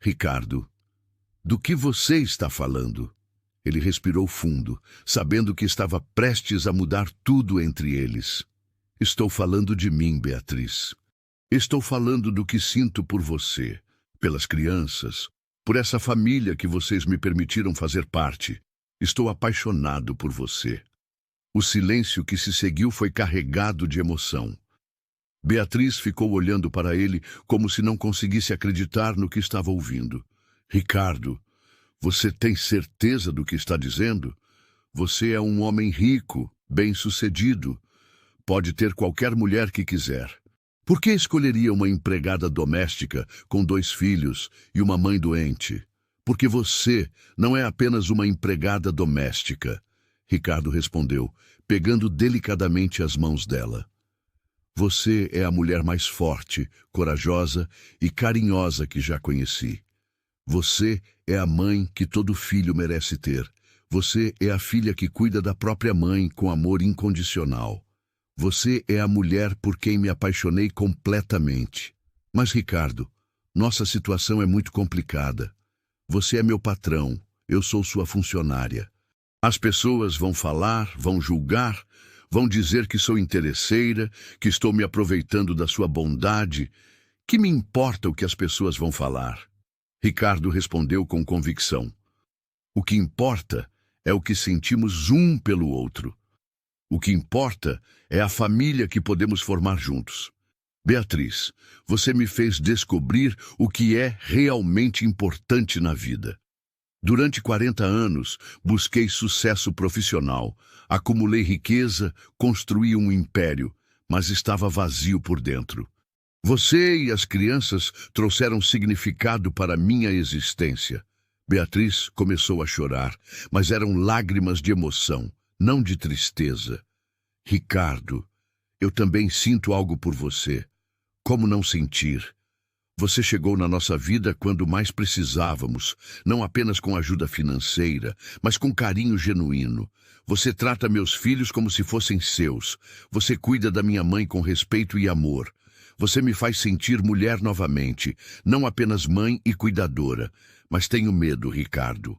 Ricardo, do que você está falando? Ele respirou fundo, sabendo que estava prestes a mudar tudo entre eles. Estou falando de mim, Beatriz. Estou falando do que sinto por você, pelas crianças, por essa família que vocês me permitiram fazer parte. Estou apaixonado por você. O silêncio que se seguiu foi carregado de emoção. Beatriz ficou olhando para ele como se não conseguisse acreditar no que estava ouvindo. Ricardo, você tem certeza do que está dizendo? Você é um homem rico, bem-sucedido. Pode ter qualquer mulher que quiser. Por que escolheria uma empregada doméstica com 2 filhos e uma mãe doente? Porque você não é apenas uma empregada doméstica. Ricardo respondeu, pegando delicadamente as mãos dela. Você é a mulher mais forte, corajosa e carinhosa que já conheci. Você é a mãe que todo filho merece ter. Você é a filha que cuida da própria mãe com amor incondicional. Você é a mulher por quem me apaixonei completamente. Mas, Ricardo, nossa situação é muito complicada. Você é meu patrão, eu sou sua funcionária. As pessoas vão falar, vão julgar, vão dizer que sou interesseira, que estou me aproveitando da sua bondade. Que me importa o que as pessoas vão falar? Ricardo respondeu com convicção. O que importa é o que sentimos um pelo outro. O que importa é a família que podemos formar juntos. Beatriz, você me fez descobrir o que é realmente importante na vida. Durante 40 anos, busquei sucesso profissional, acumulei riqueza, construí um império, mas estava vazio por dentro. Você e as crianças trouxeram significado para minha existência. Beatriz começou a chorar, mas eram lágrimas de emoção, não de tristeza. Ricardo, eu também sinto algo por você. Como não sentir? Você chegou na nossa vida quando mais precisávamos, não apenas com ajuda financeira, mas com carinho genuíno. Você trata meus filhos como se fossem seus. Você cuida da minha mãe com respeito e amor. Você me faz sentir mulher novamente, não apenas mãe e cuidadora. Mas tenho medo, Ricardo.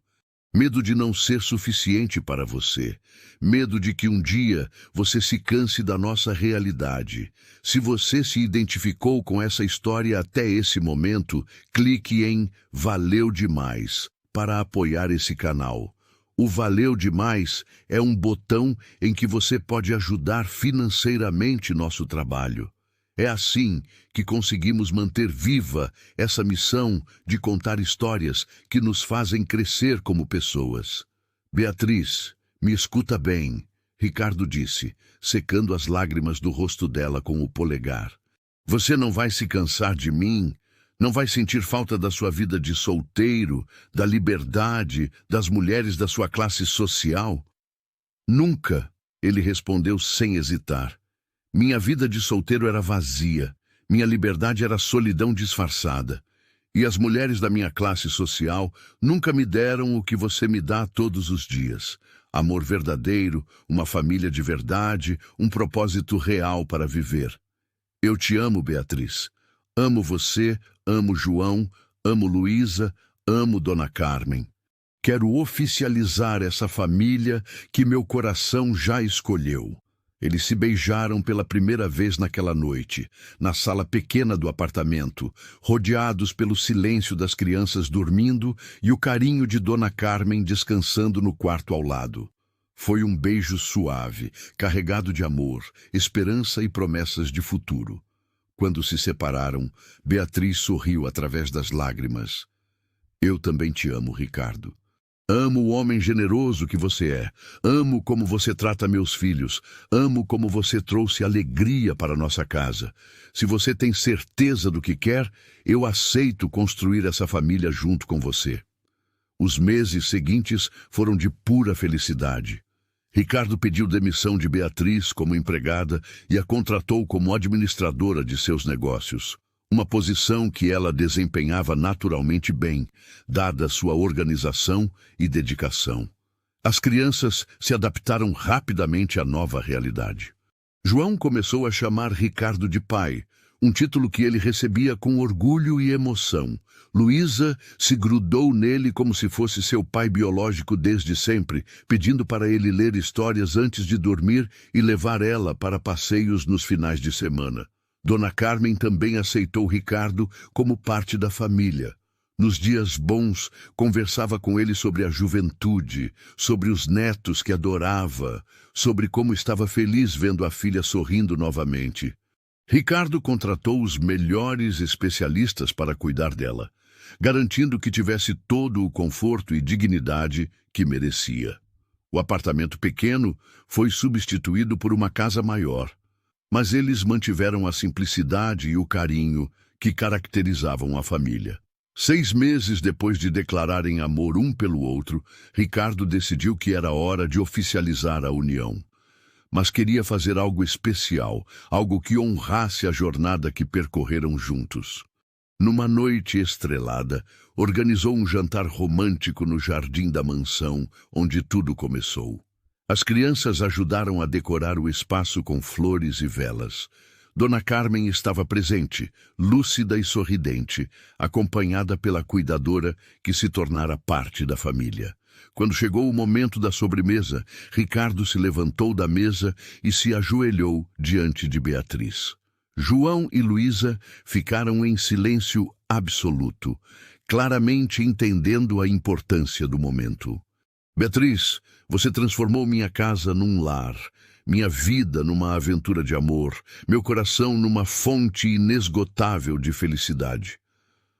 Medo de não ser suficiente para você. Medo de que um dia você se canse da nossa realidade. Se você se identificou com essa história até esse momento, clique em Valeu Demais para apoiar esse canal. O Valeu Demais é um botão em que você pode ajudar financeiramente nosso trabalho. É assim que conseguimos manter viva essa missão de contar histórias que nos fazem crescer como pessoas. Beatriz, me escuta bem, Ricardo disse, secando as lágrimas do rosto dela com o polegar. Você não vai se cansar de mim, não vai sentir falta da sua vida de solteiro, da liberdade, das mulheres da sua classe social? Nunca, ele respondeu sem hesitar. Minha vida de solteiro era vazia. Minha liberdade era solidão disfarçada. E as mulheres da minha classe social nunca me deram o que você me dá todos os dias. Amor verdadeiro, uma família de verdade, um propósito real para viver. Eu te amo, Beatriz. Amo você, amo João, amo Luísa, amo Dona Carmen. Quero oficializar essa família que meu coração já escolheu. Eles se beijaram pela primeira vez naquela noite, na sala pequena do apartamento, rodeados pelo silêncio das crianças dormindo e o carinho de Dona Carmen descansando no quarto ao lado. Foi um beijo suave, carregado de amor, esperança e promessas de futuro. Quando se separaram, Beatriz sorriu através das lágrimas. Eu também te amo, Ricardo. Amo o homem generoso que você é. Amo como você trata meus filhos. Amo como você trouxe alegria para nossa casa. Se você tem certeza do que quer, eu aceito construir essa família junto com você. Os meses seguintes foram de pura felicidade. Ricardo pediu demissão de Beatriz como empregada e a contratou como administradora de seus negócios. Uma posição que ela desempenhava naturalmente bem, dada sua organização e dedicação. As crianças se adaptaram rapidamente à nova realidade. João começou a chamar Ricardo de pai, um título que ele recebia com orgulho e emoção. Luísa se grudou nele como se fosse seu pai biológico desde sempre, pedindo para ele ler histórias antes de dormir e levar ela para passeios nos finais de semana. Dona Carmen também aceitou Ricardo como parte da família. Nos dias bons, conversava com ele sobre a juventude, sobre os netos que adorava, sobre como estava feliz vendo a filha sorrindo novamente. Ricardo contratou os melhores especialistas para cuidar dela, garantindo que tivesse todo o conforto e dignidade que merecia. O apartamento pequeno foi substituído por uma casa maior. Mas eles mantiveram a simplicidade e o carinho que caracterizavam a família. 6 meses depois de declararem amor um pelo outro, Ricardo decidiu que era hora de oficializar a união. Mas queria fazer algo especial, algo que honrasse a jornada que percorreram juntos. Numa noite estrelada, organizou um jantar romântico no jardim da mansão, onde tudo começou. As crianças ajudaram a decorar o espaço com flores e velas. Dona Carmen estava presente, lúcida e sorridente, acompanhada pela cuidadora que se tornara parte da família. Quando chegou o momento da sobremesa, Ricardo se levantou da mesa e se ajoelhou diante de Beatriz. João e Luísa ficaram em silêncio absoluto, claramente entendendo a importância do momento. Beatriz, você transformou minha casa num lar, minha vida numa aventura de amor, meu coração numa fonte inesgotável de felicidade.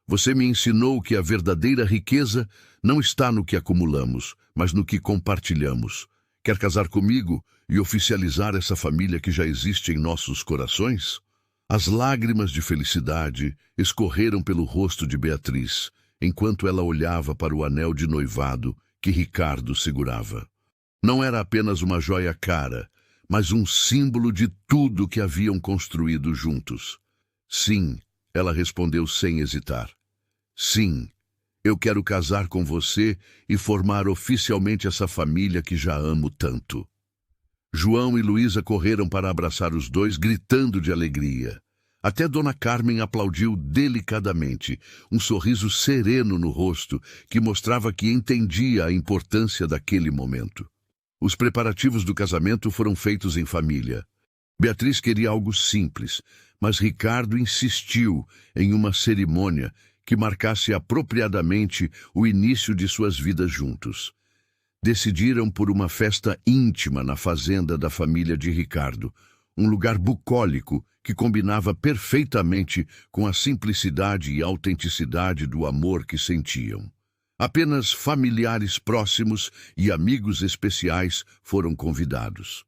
Você me ensinou que a verdadeira riqueza não está no que acumulamos, mas no que compartilhamos. Quer casar comigo e oficializar essa família que já existe em nossos corações? As lágrimas de felicidade escorreram pelo rosto de Beatriz, enquanto ela olhava para o anel de noivado que Ricardo segurava. Não era apenas uma joia cara, mas um símbolo de tudo que haviam construído juntos. Sim, ela respondeu sem hesitar. Sim, eu quero casar com você e formar oficialmente essa família que já amo tanto. João e Luísa correram para abraçar os dois, gritando de alegria. Até Dona Carmen aplaudiu delicadamente, um sorriso sereno no rosto que mostrava que entendia a importância daquele momento. Os preparativos do casamento foram feitos em família. Beatriz queria algo simples, mas Ricardo insistiu em uma cerimônia que marcasse apropriadamente o início de suas vidas juntos. Decidiram por uma festa íntima na fazenda da família de Ricardo, um lugar bucólico que combinava perfeitamente com a simplicidade e autenticidade do amor que sentiam. Apenas familiares próximos e amigos especiais foram convidados.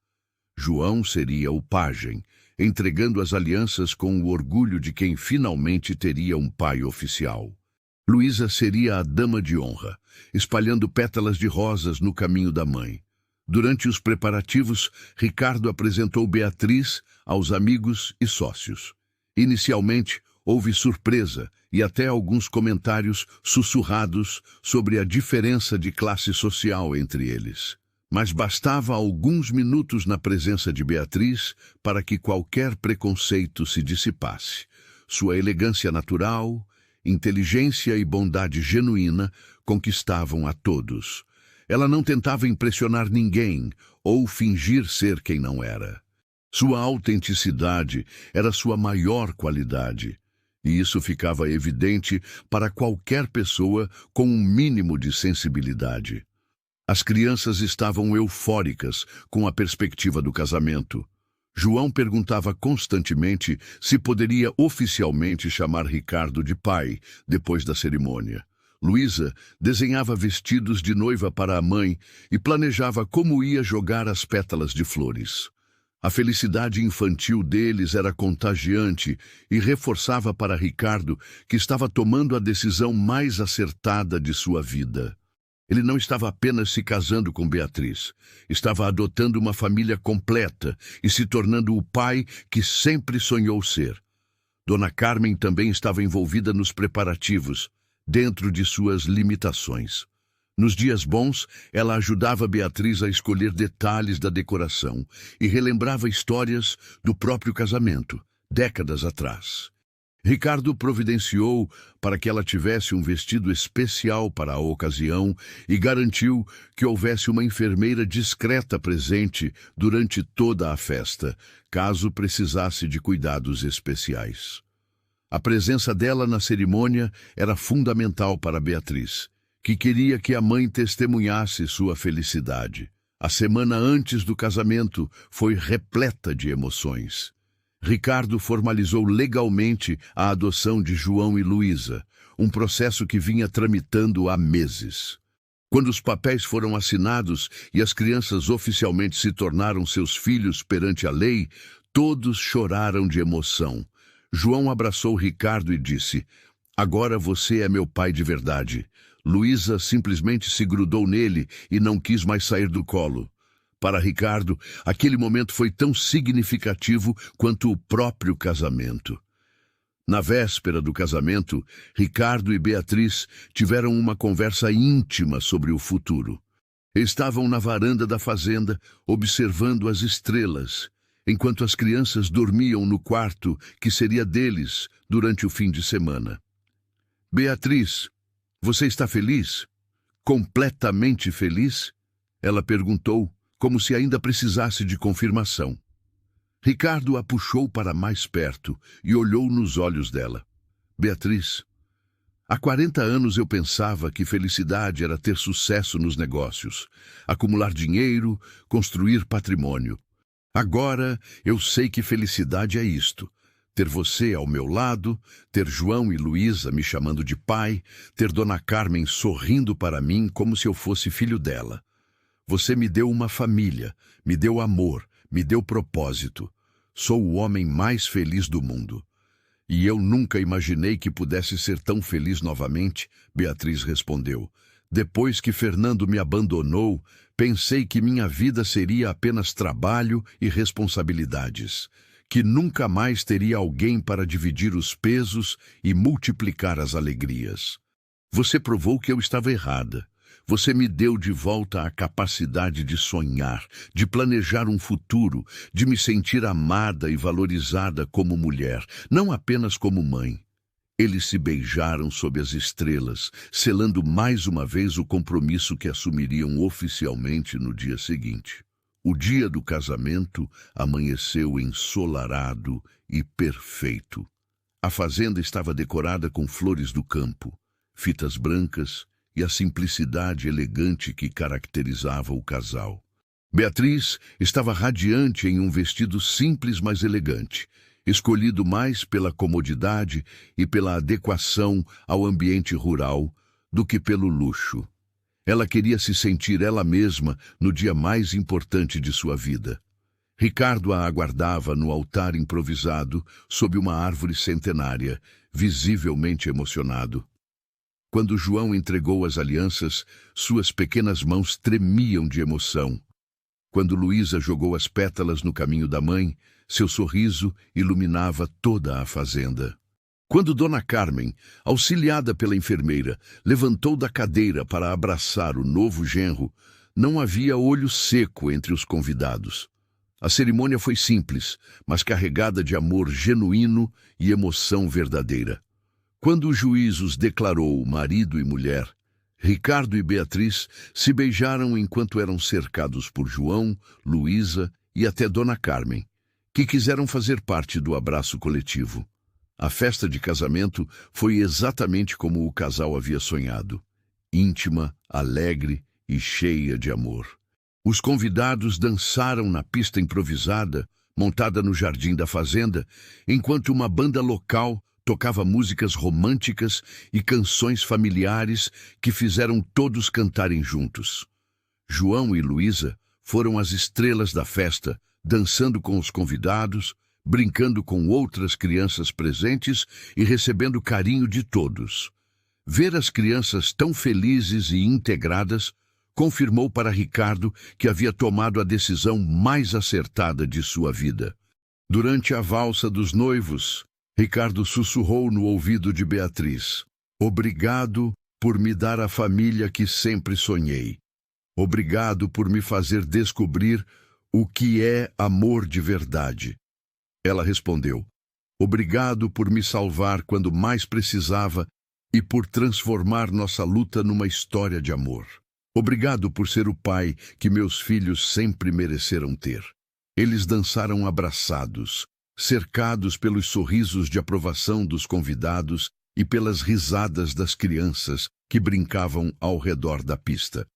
João seria o pajem, entregando as alianças com o orgulho de quem finalmente teria um pai oficial. Luísa seria a dama de honra, espalhando pétalas de rosas no caminho da mãe. Durante os preparativos, Ricardo apresentou Beatriz aos amigos e sócios. Inicialmente, houve surpresa e até alguns comentários sussurrados sobre a diferença de classe social entre eles. Mas bastava alguns minutos na presença de Beatriz para que qualquer preconceito se dissipasse. Sua elegância natural, inteligência e bondade genuína conquistavam a todos. Ela não tentava impressionar ninguém ou fingir ser quem não era. Sua autenticidade era sua maior qualidade, e isso ficava evidente para qualquer pessoa com um mínimo de sensibilidade. As crianças estavam eufóricas com a perspectiva do casamento. João perguntava constantemente se poderia oficialmente chamar Ricardo de pai depois da cerimônia. Luísa desenhava vestidos de noiva para a mãe e planejava como ia jogar as pétalas de flores. A felicidade infantil deles era contagiante e reforçava para Ricardo que estava tomando a decisão mais acertada de sua vida. Ele não estava apenas se casando com Beatriz, estava adotando uma família completa e se tornando o pai que sempre sonhou ser. Dona Carmen também estava envolvida nos preparativos, dentro de suas limitações. Nos dias bons, ela ajudava Beatriz a escolher detalhes da decoração e relembrava histórias do próprio casamento, décadas atrás. Ricardo providenciou para que ela tivesse um vestido especial para a ocasião e garantiu que houvesse uma enfermeira discreta presente durante toda a festa, caso precisasse de cuidados especiais. A presença dela na cerimônia era fundamental para Beatriz, que queria que a mãe testemunhasse sua felicidade. A semana antes do casamento foi repleta de emoções. Ricardo formalizou legalmente a adoção de João e Luísa, um processo que vinha tramitando há meses. Quando os papéis foram assinados e as crianças oficialmente se tornaram seus filhos perante a lei, todos choraram de emoção. João abraçou Ricardo e disse: "Agora você é meu pai de verdade." Luísa simplesmente se grudou nele e não quis mais sair do colo. Para Ricardo, aquele momento foi tão significativo quanto o próprio casamento. Na véspera do casamento, Ricardo e Beatriz tiveram uma conversa íntima sobre o futuro. Estavam na varanda da fazenda, observando as estrelas, enquanto as crianças dormiam no quarto que seria deles durante o fim de semana. "Beatriz, você está feliz? Completamente feliz?" Ela perguntou, como se ainda precisasse de confirmação. Ricardo a puxou para mais perto e olhou nos olhos dela. "Beatriz, há 40 anos eu pensava que felicidade era ter sucesso nos negócios, acumular dinheiro, construir patrimônio. Agora eu sei que felicidade é isto: ter você ao meu lado, ter João e Luísa me chamando de pai, ter Dona Carmen sorrindo para mim como se eu fosse filho dela. Você me deu uma família, me deu amor, me deu propósito. Sou o homem mais feliz do mundo." "E eu nunca imaginei que pudesse ser tão feliz novamente", Beatriz respondeu. "Depois que Fernando me abandonou, pensei que minha vida seria apenas trabalho e responsabilidades, que nunca mais teria alguém para dividir os pesos e multiplicar as alegrias. Você provou que eu estava errada. Você me deu de volta a capacidade de sonhar, de planejar um futuro, de me sentir amada e valorizada como mulher, não apenas como mãe." Eles se beijaram sob as estrelas, selando mais uma vez o compromisso que assumiriam oficialmente no dia seguinte. O dia do casamento amanheceu ensolarado e perfeito. A fazenda estava decorada com flores do campo, fitas brancas e a simplicidade elegante que caracterizava o casal. Beatriz estava radiante em um vestido simples, mas elegante, escolhido mais pela comodidade e pela adequação ao ambiente rural do que pelo luxo. Ela queria se sentir ela mesma no dia mais importante de sua vida. Ricardo a aguardava no altar improvisado, sob uma árvore centenária, visivelmente emocionado. Quando João entregou as alianças, suas pequenas mãos tremiam de emoção. Quando Luísa jogou as pétalas no caminho da mãe, seu sorriso iluminava toda a fazenda. Quando Dona Carmen, auxiliada pela enfermeira, levantou da cadeira para abraçar o novo genro, não havia olho seco entre os convidados. A cerimônia foi simples, mas carregada de amor genuíno e emoção verdadeira. Quando o juiz os declarou marido e mulher, Ricardo e Beatriz se beijaram enquanto eram cercados por João, Luísa e até Dona Carmen, que quiseram fazer parte do abraço coletivo. A festa de casamento foi exatamente como o casal havia sonhado, íntima, alegre e cheia de amor. Os convidados dançaram na pista improvisada, montada no jardim da fazenda, enquanto uma banda local tocava músicas românticas e canções familiares que fizeram todos cantarem juntos. João e Luísa foram as estrelas da festa, dançando com os convidados, brincando com outras crianças presentes e recebendo carinho de todos. Ver as crianças tão felizes e integradas confirmou para Ricardo que havia tomado a decisão mais acertada de sua vida. Durante a valsa dos noivos, Ricardo sussurrou no ouvido de Beatriz: "Obrigado por me dar a família que sempre sonhei. Obrigado por me fazer descobrir o que é amor de verdade." Ela respondeu: "Obrigado por me salvar quando mais precisava e por transformar nossa luta numa história de amor. Obrigado por ser o pai que meus filhos sempre mereceram ter." Eles dançaram abraçados, cercados pelos sorrisos de aprovação dos convidados e pelas risadas das crianças que brincavam ao redor da pista.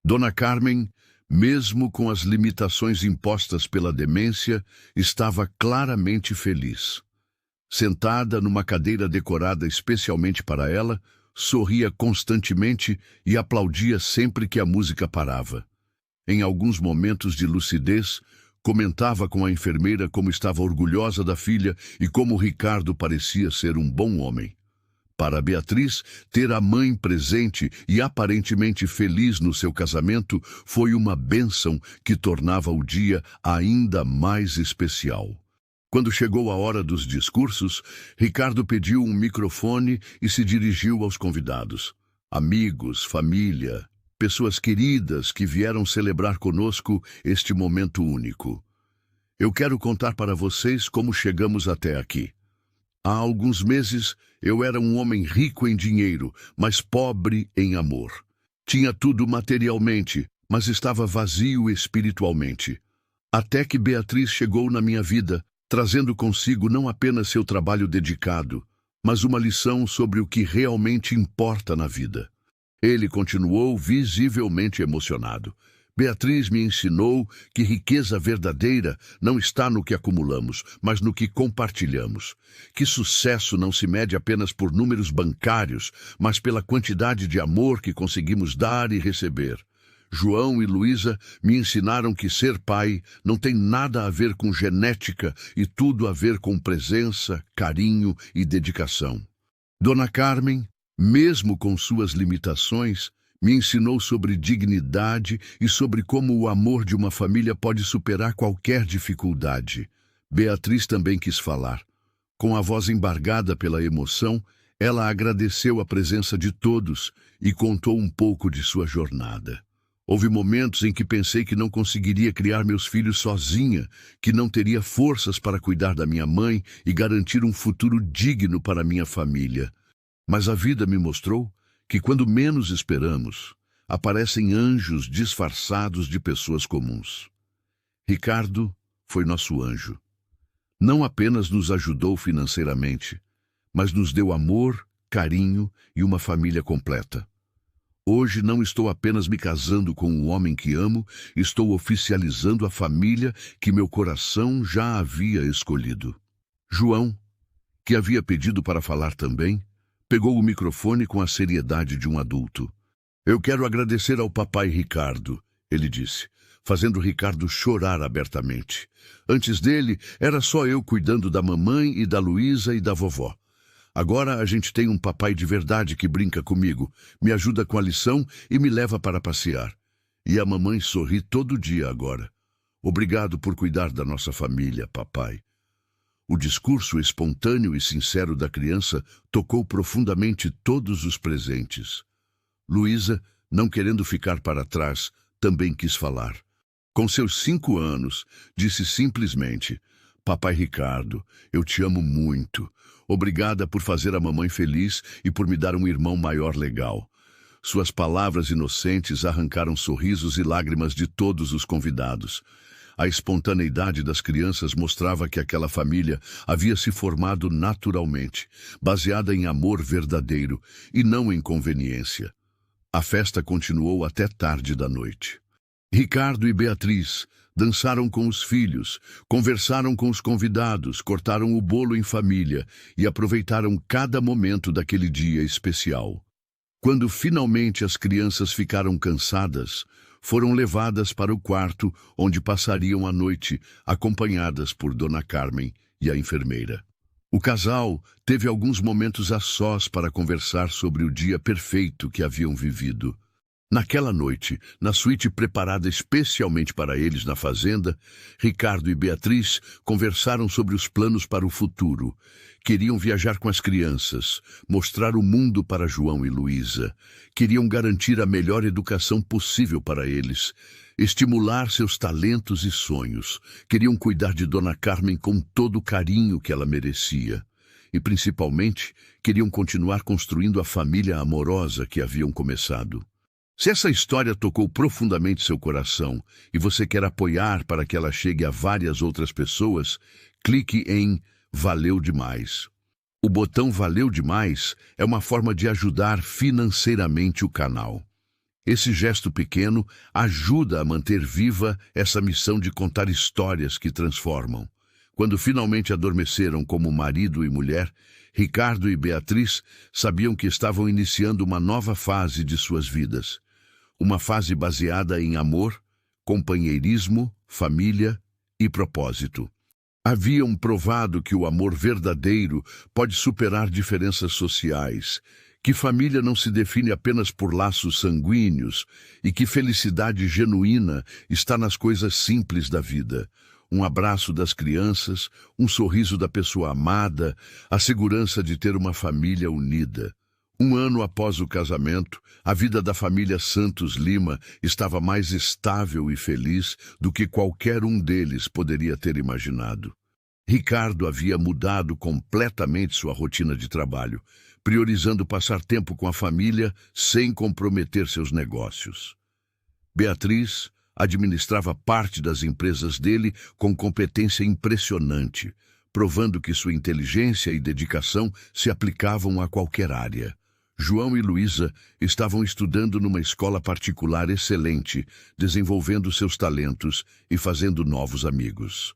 Dona Carmen, mesmo com as limitações impostas pela demência, estava claramente feliz. Sentada numa cadeira decorada especialmente para ela, sorria constantemente e aplaudia sempre que a música parava. Em alguns momentos de lucidez, comentava com a enfermeira como estava orgulhosa da filha e como Ricardo parecia ser um bom homem. Para Beatriz, ter a mãe presente e aparentemente feliz no seu casamento foi uma bênção que tornava o dia ainda mais especial. Quando chegou a hora dos discursos, Ricardo pediu um microfone e se dirigiu aos convidados. Amigos, família, pessoas queridas que vieram celebrar conosco este momento único. Eu quero contar para vocês como chegamos até aqui. Há alguns meses, eu era um homem rico em dinheiro, mas pobre em amor. Tinha tudo materialmente, mas estava vazio espiritualmente. Até que Beatriz chegou na minha vida, trazendo consigo não apenas seu trabalho dedicado, mas uma lição sobre o que realmente importa na vida. Ele continuou visivelmente emocionado. Beatriz me ensinou que riqueza verdadeira não está no que acumulamos, mas no que compartilhamos. Que sucesso não se mede apenas por números bancários, mas pela quantidade de amor que conseguimos dar e receber. João e Luísa me ensinaram que ser pai não tem nada a ver com genética e tudo a ver com presença, carinho e dedicação. Dona Carmen, mesmo com suas limitações, me ensinou sobre dignidade e sobre como o amor de uma família pode superar qualquer dificuldade. Beatriz também quis falar. Com a voz embargada pela emoção, ela agradeceu a presença de todos e contou um pouco de sua jornada. Houve momentos em que pensei que não conseguiria criar meus filhos sozinha, que não teria forças para cuidar da minha mãe e garantir um futuro digno para minha família. Mas a vida me mostrou que quando menos esperamos, aparecem anjos disfarçados de pessoas comuns. Ricardo foi nosso anjo. Não apenas nos ajudou financeiramente, mas nos deu amor, carinho e uma família completa. Hoje não estou apenas me casando com o homem que amo, estou oficializando a família que meu coração já havia escolhido. João, que havia pedido para falar também, pegou o microfone com a seriedade de um adulto. Eu quero agradecer ao papai Ricardo, ele disse, fazendo Ricardo chorar abertamente. Antes dele, era só eu cuidando da mamãe e da Luísa e da vovó. Agora a gente tem um papai de verdade que brinca comigo, me ajuda com a lição e me leva para passear. E a mamãe sorri todo dia agora. Obrigado por cuidar da nossa família, papai. O discurso espontâneo e sincero da criança tocou profundamente todos os presentes. Luísa, não querendo ficar para trás, também quis falar. Com seus 5 anos, disse simplesmente: Papai Ricardo, eu te amo muito. Obrigada por fazer a mamãe feliz e por me dar um irmão maior legal. Suas palavras inocentes arrancaram sorrisos e lágrimas de todos os convidados. A espontaneidade das crianças mostrava que aquela família havia se formado naturalmente, baseada em amor verdadeiro e não em conveniência. A festa continuou até tarde da noite. Ricardo e Beatriz dançaram com os filhos, conversaram com os convidados, cortaram o bolo em família e aproveitaram cada momento daquele dia especial. Quando finalmente as crianças ficaram cansadas, foram levadas para o quarto onde passariam a noite, acompanhadas por Dona Carmen e a enfermeira. O casal teve alguns momentos a sós para conversar sobre o dia perfeito que haviam vivido. Naquela noite, na suíte preparada especialmente para eles na fazenda, Ricardo e Beatriz conversaram sobre os planos para o futuro. Queriam viajar com as crianças, mostrar o mundo para João e Luísa. Queriam garantir a melhor educação possível para eles, estimular seus talentos e sonhos. Queriam cuidar de Dona Carmen com todo o carinho que ela merecia. E, principalmente, queriam continuar construindo a família amorosa que haviam começado. Se essa história tocou profundamente seu coração e você quer apoiar para que ela chegue a várias outras pessoas, clique em Valeu Demais. O botão Valeu Demais é uma forma de ajudar financeiramente o canal. Esse gesto pequeno ajuda a manter viva essa missão de contar histórias que transformam. Quando finalmente adormeceram como marido e mulher, Ricardo e Beatriz sabiam que estavam iniciando uma nova fase de suas vidas. Uma fase baseada em amor, companheirismo, família e propósito. Haviam provado que o amor verdadeiro pode superar diferenças sociais, que família não se define apenas por laços sanguíneos e que felicidade genuína está nas coisas simples da vida. Um abraço das crianças, um sorriso da pessoa amada, a segurança de ter uma família unida. 1 ano após o casamento, a vida da família Santos Lima estava mais estável e feliz do que qualquer um deles poderia ter imaginado. Ricardo havia mudado completamente sua rotina de trabalho, priorizando passar tempo com a família sem comprometer seus negócios. Beatriz administrava parte das empresas dele com competência impressionante, provando que sua inteligência e dedicação se aplicavam a qualquer área. João e Luísa estavam estudando numa escola particular excelente, desenvolvendo seus talentos e fazendo novos amigos.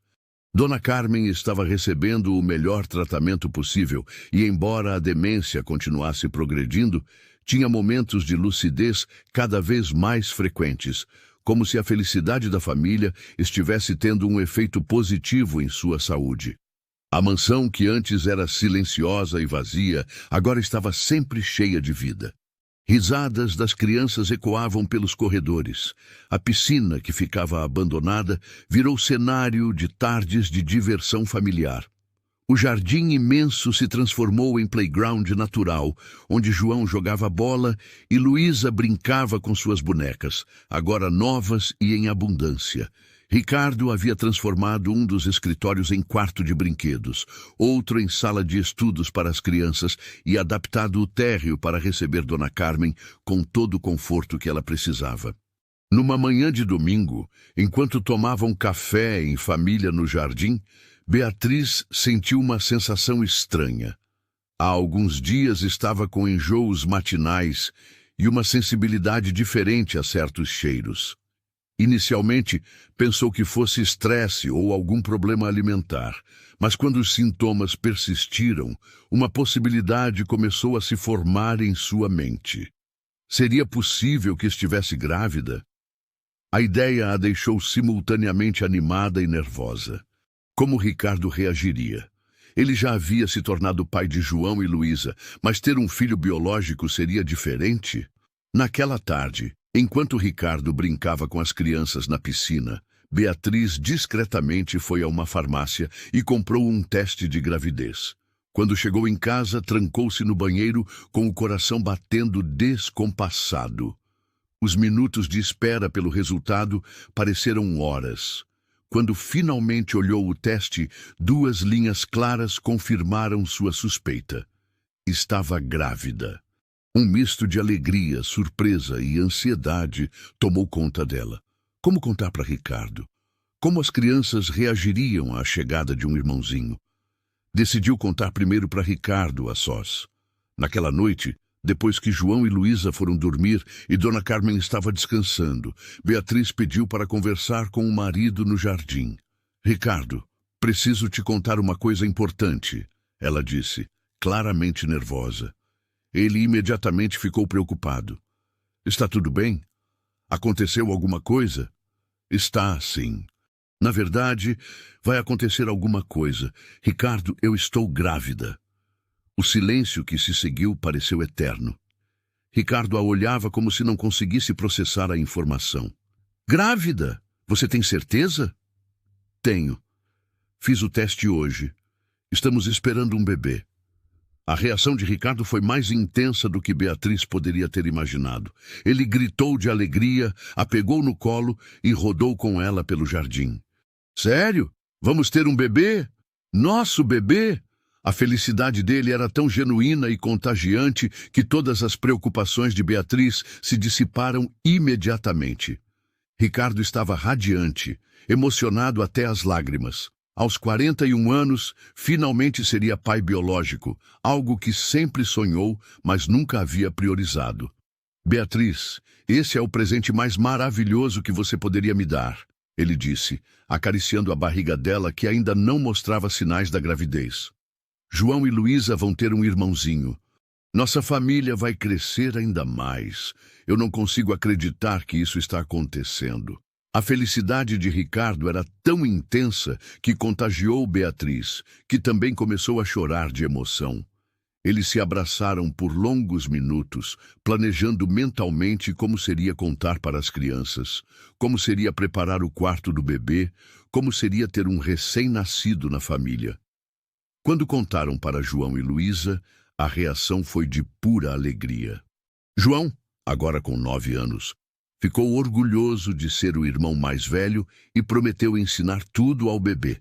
Dona Carmen estava recebendo o melhor tratamento possível e, embora a demência continuasse progredindo, tinha momentos de lucidez cada vez mais frequentes, como se a felicidade da família estivesse tendo um efeito positivo em sua saúde. A mansão, que antes era silenciosa e vazia, agora estava sempre cheia de vida. Risadas das crianças ecoavam pelos corredores. A piscina, que ficava abandonada, virou cenário de tardes de diversão familiar. O jardim imenso se transformou em playground natural, onde João jogava bola e Luísa brincava com suas bonecas, agora novas e em abundância. Ricardo havia transformado um dos escritórios em quarto de brinquedos, outro em sala de estudos para as crianças e adaptado o térreo para receber Dona Carmen com todo o conforto que ela precisava. Numa manhã de domingo, enquanto tomavam café em família no jardim, Beatriz sentiu uma sensação estranha. Há alguns dias estava com enjoos matinais e uma sensibilidade diferente a certos cheiros. Inicialmente, pensou que fosse estresse ou algum problema alimentar, mas quando os sintomas persistiram, uma possibilidade começou a se formar em sua mente. Seria possível que estivesse grávida? A ideia a deixou simultaneamente animada e nervosa. Como Ricardo reagiria? Ele já havia se tornado pai de João e Luísa, mas ter um filho biológico seria diferente? Naquela tarde, enquanto Ricardo brincava com as crianças na piscina, Beatriz discretamente foi a uma farmácia e comprou um teste de gravidez. Quando chegou em casa, trancou-se no banheiro com o coração batendo descompassado. Os minutos de espera pelo resultado pareceram horas. Quando finalmente olhou o teste, 2 linhas claras confirmaram sua suspeita. Estava grávida. Um misto de alegria, surpresa e ansiedade tomou conta dela. Como contar para Ricardo? Como as crianças reagiriam à chegada de um irmãozinho? Decidiu contar primeiro para Ricardo, a sós. Naquela noite, depois que João e Luísa foram dormir e Dona Carmen estava descansando, Beatriz pediu para conversar com o marido no jardim. Ricardo, preciso te contar uma coisa importante, ela disse, claramente nervosa. Ele imediatamente ficou preocupado. Está tudo bem? Aconteceu alguma coisa? Está, sim. Na verdade, vai acontecer alguma coisa. Ricardo, eu estou grávida. O silêncio que se seguiu pareceu eterno. Ricardo a olhava como se não conseguisse processar a informação. Grávida? Você tem certeza? Tenho. Fiz o teste hoje. Estamos esperando um bebê. A reação de Ricardo foi mais intensa do que Beatriz poderia ter imaginado. Ele gritou de alegria, a pegou no colo e rodou com ela pelo jardim. Sério? Vamos ter um bebê? Nosso bebê? A felicidade dele era tão genuína e contagiante que todas as preocupações de Beatriz se dissiparam imediatamente. Ricardo estava radiante, emocionado até as lágrimas. Aos 41 anos, finalmente seria pai biológico, algo que sempre sonhou, mas nunca havia priorizado. Beatriz, esse é o presente mais maravilhoso que você poderia me dar, ele disse, acariciando a barriga dela que ainda não mostrava sinais da gravidez. João e Luísa vão ter um irmãozinho. Nossa família vai crescer ainda mais. Eu não consigo acreditar que isso está acontecendo. A felicidade de Ricardo era tão intensa que contagiou Beatriz, que também começou a chorar de emoção. Eles se abraçaram por longos minutos, planejando mentalmente como seria contar para as crianças, como seria preparar o quarto do bebê, como seria ter um recém-nascido na família. Quando contaram para João e Luísa, a reação foi de pura alegria. João, agora com 9 anos, ficou orgulhoso de ser o irmão mais velho e prometeu ensinar tudo ao bebê.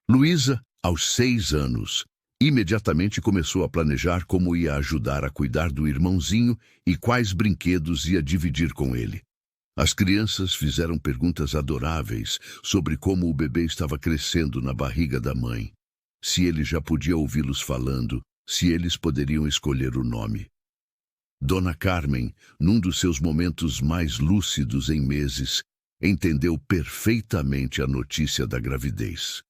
Luísa, aos 6 anos, imediatamente começou a planejar como ia ajudar a cuidar do irmãozinho e quais brinquedos ia dividir com ele. As crianças fizeram perguntas adoráveis sobre como o bebê estava crescendo na barriga da mãe, se ele já podia ouvi-los falando, se eles poderiam escolher o nome. Dona Carmen, num dos seus momentos mais lúcidos em meses, entendeu perfeitamente a notícia da gravidez.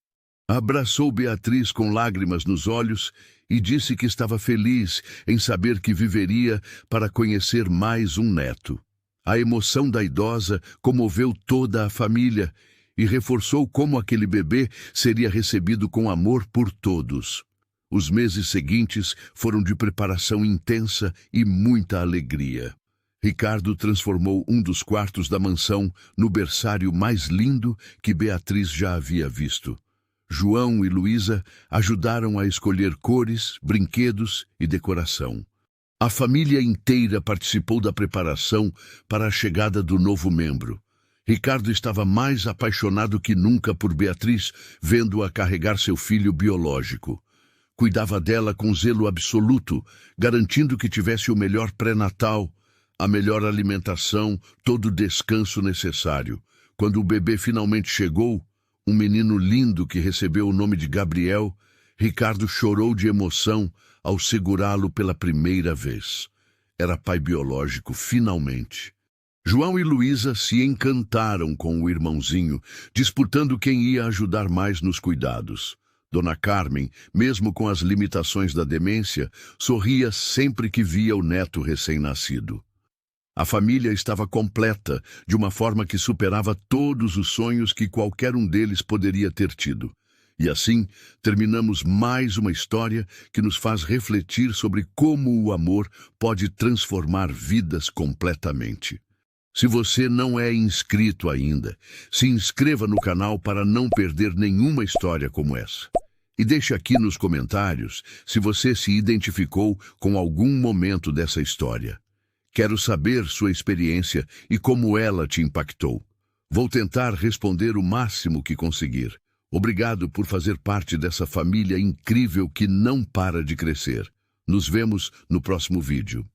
Abraçou Beatriz com lágrimas nos olhos e disse que estava feliz em saber que viveria para conhecer mais um neto. A emoção da idosa comoveu toda a família e reforçou como aquele bebê seria recebido com amor por todos. Os meses seguintes foram de preparação intensa e muita alegria. Ricardo transformou um dos quartos da mansão no berçário mais lindo que Beatriz já havia visto. João e Luísa ajudaram a escolher cores, brinquedos e decoração. A família inteira participou da preparação para a chegada do novo membro. Ricardo estava mais apaixonado que nunca por Beatriz, vendo-a carregar seu filho biológico. Cuidava dela com zelo absoluto, garantindo que tivesse o melhor pré-natal, a melhor alimentação, todo o descanso necessário. Quando o bebê finalmente chegou, um menino lindo que recebeu o nome de Gabriel, Ricardo chorou de emoção ao segurá-lo pela primeira vez. Era pai biológico, finalmente. João e Luísa se encantaram com o irmãozinho, disputando quem ia ajudar mais nos cuidados. Dona Carmen, mesmo com as limitações da demência, sorria sempre que via o neto recém-nascido. A família estava completa, de uma forma que superava todos os sonhos que qualquer um deles poderia ter tido. E assim, terminamos mais uma história que nos faz refletir sobre como o amor pode transformar vidas completamente. Se você não é inscrito ainda, se inscreva no canal para não perder nenhuma história como essa. E deixe aqui nos comentários se você se identificou com algum momento dessa história. Quero saber sua experiência e como ela te impactou. Vou tentar responder o máximo que conseguir. Obrigado por fazer parte dessa família incrível que não para de crescer. Nos vemos no próximo vídeo.